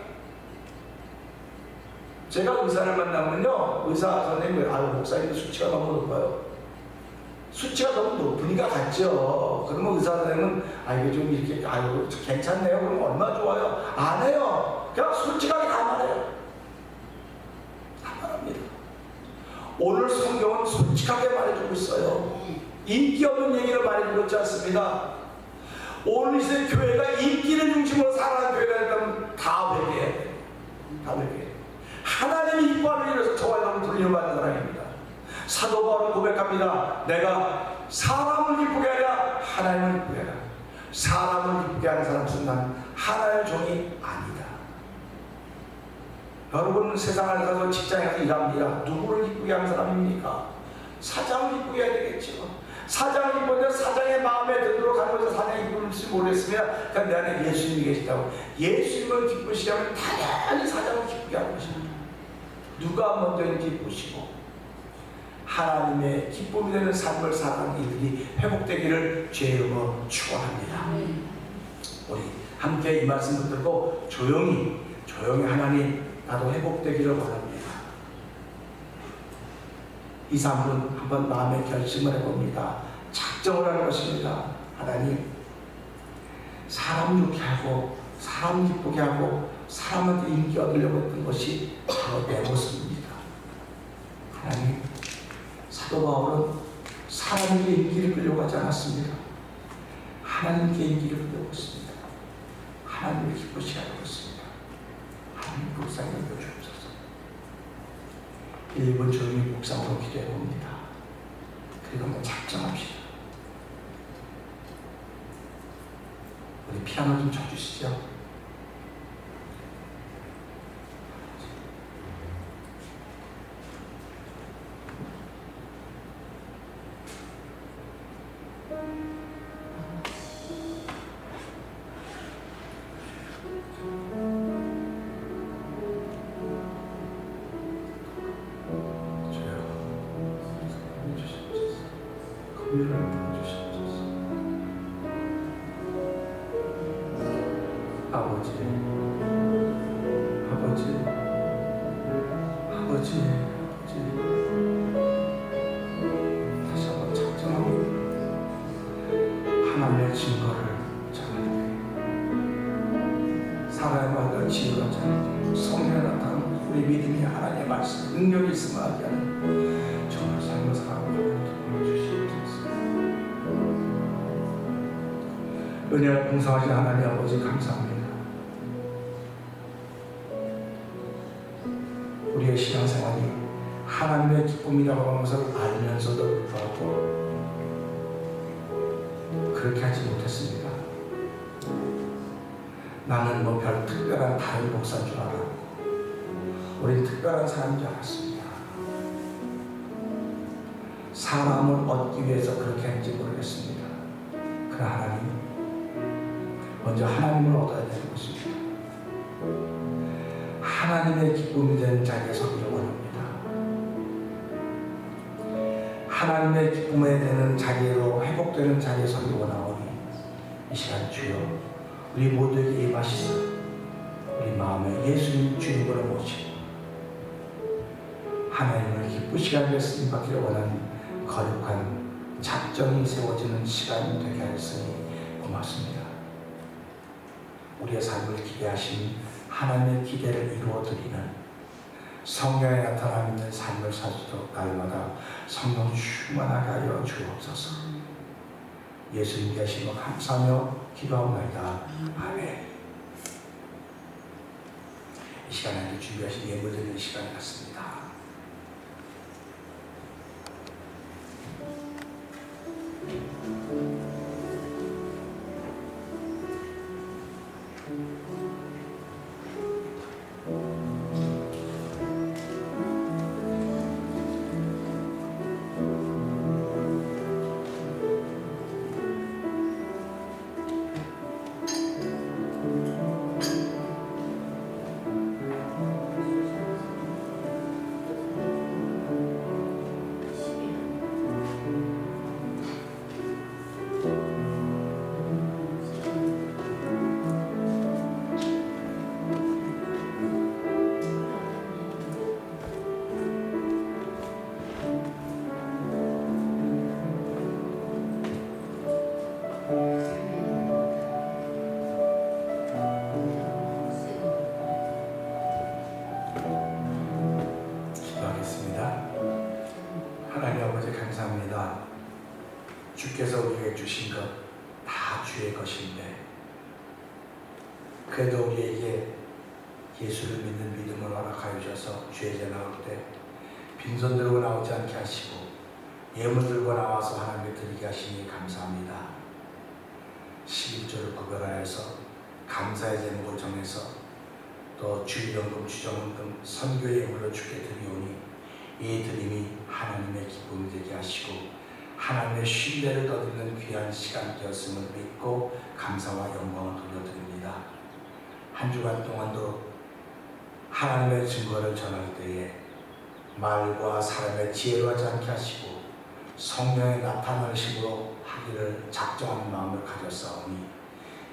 Speaker 1: 제가 의사를 만나면요, 의사 선생님, 아유, 목사님 수치가 너무 높아요. 수치가 너무 높으니까 갔죠. 그러면 의사 선생님은, 아, 이게 좀 이렇게, 아유, 괜찮네요. 그러면 얼마나 좋아요. 안 해요. 그냥 솔직하게 다 말해요. 다 말합니다. 오늘 성경은 솔직하게 말해주고 있어요. 인기 없는 얘기를 말해주고 있지 않습니다. 오늘 이 시대 교회가 인기를 중심으로 살아가는 교회가 있다면 다 회개해야 돼요. 다 회개해야 돼요. 하나님이 기뻐하는 일에서 저와 여러분 돌려받는 사람입니다. 사도 바울은 고백합니다. 내가 사람을 기쁘게 하랴 하나님을 기쁘게 하라. 사람을 기쁘게 하는 사람은 나는 하나의 종이 아니다. 여러분, 세상을 가서 직장에서 일합니다. 누구를 기쁘게 하는 사람입니까? 사장을 기쁘게 해야 되겠죠. 사장을 기쁘게 사장의 마음에 들도록 하는 것은 사장이 기쁘실지 모르겠으면 그냥 내 안에 예수님이 계시다고. 예수님을 기쁘시게 하면 당연히 사장을 기쁘게 하는 것입니다. 누가 먼저인지 보시고 하나님의 기쁨이 되는 삶을 살아가는 이들이 회복되기를 주의 이름으로 축원합니다. 우리 함께 이 말씀을 듣고 조용히 하나님, 나도 회복되기를 원합니다. 2, 3분 한번 마음의 결심을 해봅니다. 작정을 하는 것입니다. 하나님, 사람 좋게 하고 사람 기쁘게 하고 사람한테 인기 얻으려고 했던 것이 바로 내 모습입니다. 하나님, 사도 바울은 사람에게 인기를 끌려고 하지 않았습니다. 하나님께 인기를 끌려고 했습니다. 하나님을 기쁘시게 하려고 했습니다. 하나님 불쌍히 여겨주옵소서. 1분 조용히 묵상으로 기도해 봅니다. 그리고 한번 작정합시다. 우리 피아노 좀 쳐주시죠. 긍휼을 부어주시옵소서. 아버지, 아버지, 아버지, 아버지, 다시 한번 작정하고 하나님의 증거를 전하되 살아야 말과 지혜가 전하되 성령에 나타나는 우리 믿음이 하나님의 말씀 능력이 있음을 알게 하는 정말 삶을 살아가고 도와주시옵소서. 은혜를 봉사하신 하나님 아버지 감사합니다. 우리의 신앙생활이 하나님의 기쁨이라고 하는 것을 알면서도 불구하고 그렇게 하지 못했습니다. 나는 뭐 별 특별한 다른 목사인 줄 알았고 우린 특별한 사람인 줄 알았습니다. 사람을 얻기 위해서 그렇게 했는지 모르겠습니다. 그러나 하나님, 먼저 하나님을 얻어야 되는 것입니다. 하나님의 기쁨이 되는 자리에 서기를 원합니다. 하나님의 기쁨에 되는 자리로 회복되는 자리에 서기를 원하오니 이 시간 주여 우리 모두에게 임하시사 우리 마음에 예수님 주님으로 모시고 하나님을 기쁘시게 하려 쓰임받기를 원하는 거룩한 작정이 세워지는 시간이 되게 하였으니 고맙습니다. 우리의 삶을 기대하신 하나님의 기대를 이루어드리는 성령에 나타나 있는 삶을 살수록 날마다 성령 충만하게 하여 주옵소서. 예수님 계심을 감사하며 기도하옵나이다. 아멘. 이 시간에 준비하신 예물 드리는 시간이 같습니다. 하나님 아버지 감사합니다. 주께서 우리에게 주신 것 다 주의 것인데 그래도 우리에게 예수를 믿는 믿음을 허락하여 주셔서 주의 나올 때 빈손 들고 나오지 않게 하시고 예물 들고 나와서 하나님께 드리게 하시니 감사합니다. 11조를 구별하여서 감사의 제목을 정해서 또 주일연금, 주정금, 선교의 예물로 주께 드리오니 이 드림이 하나님의 기쁨이 되게 하시고 하나님의 신뢰를 거두는 귀한 시간 되었음을 믿고 감사와 영광을 돌려드립니다. 한 주간 동안도 하나님의 증거를 전할 때에 말과 사람의 지혜로 하지 않게 하시고 성령의 나타나심으로 하기를 작정하는 마음을 가졌사오니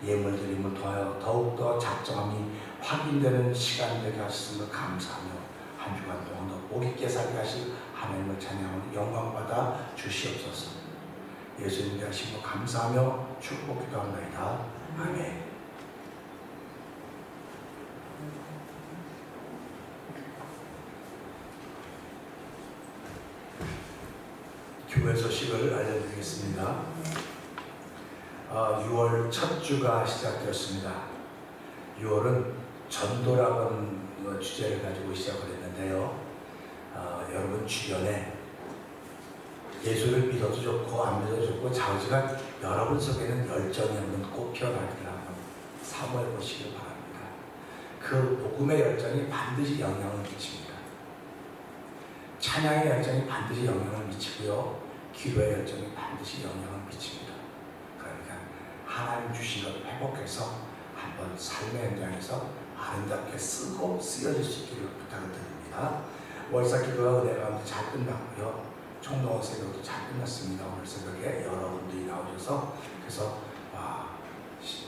Speaker 1: 예물 드림을 통하여 더욱더 작정함이 확인되는 시간이 되게 하셨음을 감사하며 한 주간 동안도 복 있게 살게 하실 하나님을 찬양하는 영광받아 주시옵소서. 예수님께 하시고 감사하며 축복기도 합니다. 아멘. 교회 소식을 알려드리겠습니다. 6월 첫 주가 시작되었습니다. 6월은 전도라고 하는 주제를 가지고 시작을 했는데요. 여러분 주변에 예수를 믿어도 좋고 안 믿어도 좋고 자우지가 여러분 속에는 열정이 없는 꽃 피어나기를 한번 사모해 보시길 바랍니다. 그 복음의 열정이 반드시 영향을 미칩니다. 찬양의 열정이 반드시 영향을 미치고요. 기도의 열정이 반드시 영향을 미칩니다. 그러니까 하나님 주신 것을 회복해서 한번 삶의 현장에서 아름답게 쓰고 쓰여질 수 있기를 부탁을 드립니다. 월사 기도와 은혜 가운데 잘 끝났고요. 총동원 새벽도 잘 끝났습니다. 오늘 새벽에 여러분들이 나오셔서 그래서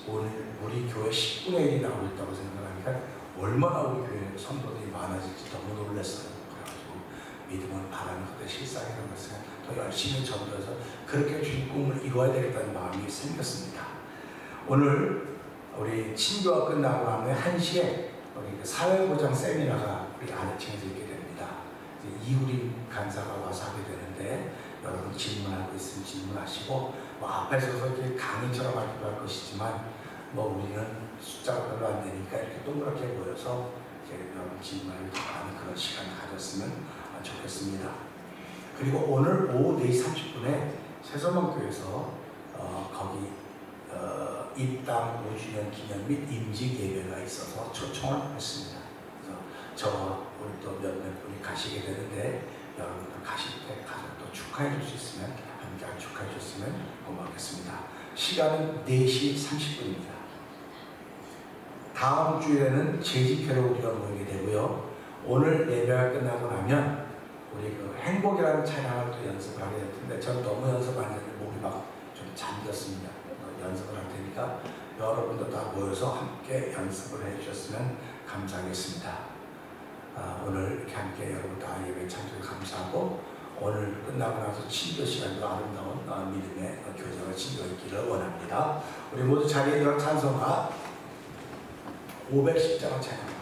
Speaker 1: 오늘 우리 교회 10분의 1이 나오고 있다고 생각하니까 얼마나 우리 교회 성도들이 많아질지 너무 놀랐어요. 그래가지고 믿음은 바라는 것의 실상이라는 것을 더 열심히 전도해서 그렇게 주님 꿈을 이루어야 되겠다는 마음이 생겼습니다. 오늘 우리 친교가 끝나고 나면 1시에 우리 사회보장 세미나가 우리 아래층에서 있게 됩니다. 이우림 간사가 와서 하게 되는데 여러분 질문하고 있으면 질문하시고 앞에 서서 이렇게 강의처럼 하기도 할 것이지만 우리는 숫자가 별로 안 되니까 이렇게 동그랗게 모여서 여러분 질문하기 더 많은 그런 시간을 가졌으면 좋겠습니다. 그리고 오늘 오후 4시 30분에 새서방교에서 거기 입당 5주년 기념 및 임직 예배가 있어서 초청을 했습니다. 그래서 저와 우리 또 몇몇 분이 가시게 되는데 여러분들 가실 때 가서 또 축하해 줄 수 있으면 함께 축하해 줬으면 고맙겠습니다. 시간은 4시 30분입니다. 다음 주에는 재집회로 우리가 모이게 되고요. 오늘 예배가 끝나고 나면 우리 그 행복이라는 찬양을 또 연습을 하게 될 텐데 전 너무 연습 안 했는데 목이 막 좀 잠겼습니다. 연습을 할 테니까 여러분도 다 모여서 함께 연습을 해주셨으면 감사하겠습니다. 오늘 이렇게 함께 여러분 다 예배 참석해 감사하고 오늘 끝나고 나서 친교 시간도 아름다운 믿음의 교제와 친교가 있기를 원합니다. 우리 모두 자리에 들어 찬송가 510장을 찬양합니다.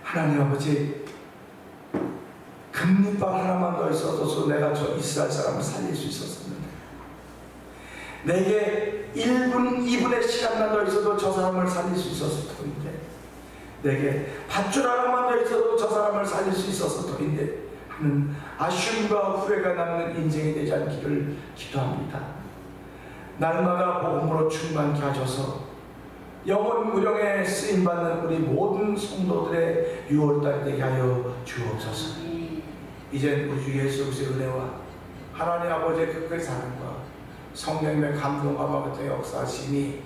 Speaker 1: 하나님 아버지, 금리밥 하나만 더 있어도 내가 저 이스라엘 사람을 살릴 수 있었었는데, 내게 1분, 2분의 시간만 더 있어도 저 사람을 살릴 수 있었을 터인데, 내게 밧줄 하나만 더 있어도 저 사람을 살릴 수 있었을 터인데 하는 아쉬움과 후회가 남는 인생이 되지 않기를 기도합니다. 날마다 복음으로 충만케 하셔서 영혼 무령에 쓰임받는 우리 모든 성도들의 6월달 되게 하여 주옵소서. 이젠 우리 주 예수 그리스도의 은혜와 하나님 아버지의 극의 사랑과 성령님의 감동과 같은 역사하심이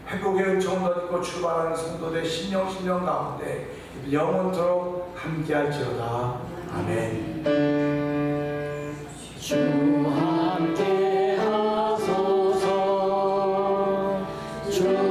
Speaker 1: 회복의 은총을 얻고 출발하는 성도들의 신령 가운데 영원토록 함께할지어다. 아멘.
Speaker 2: 주 함께 하소서. 주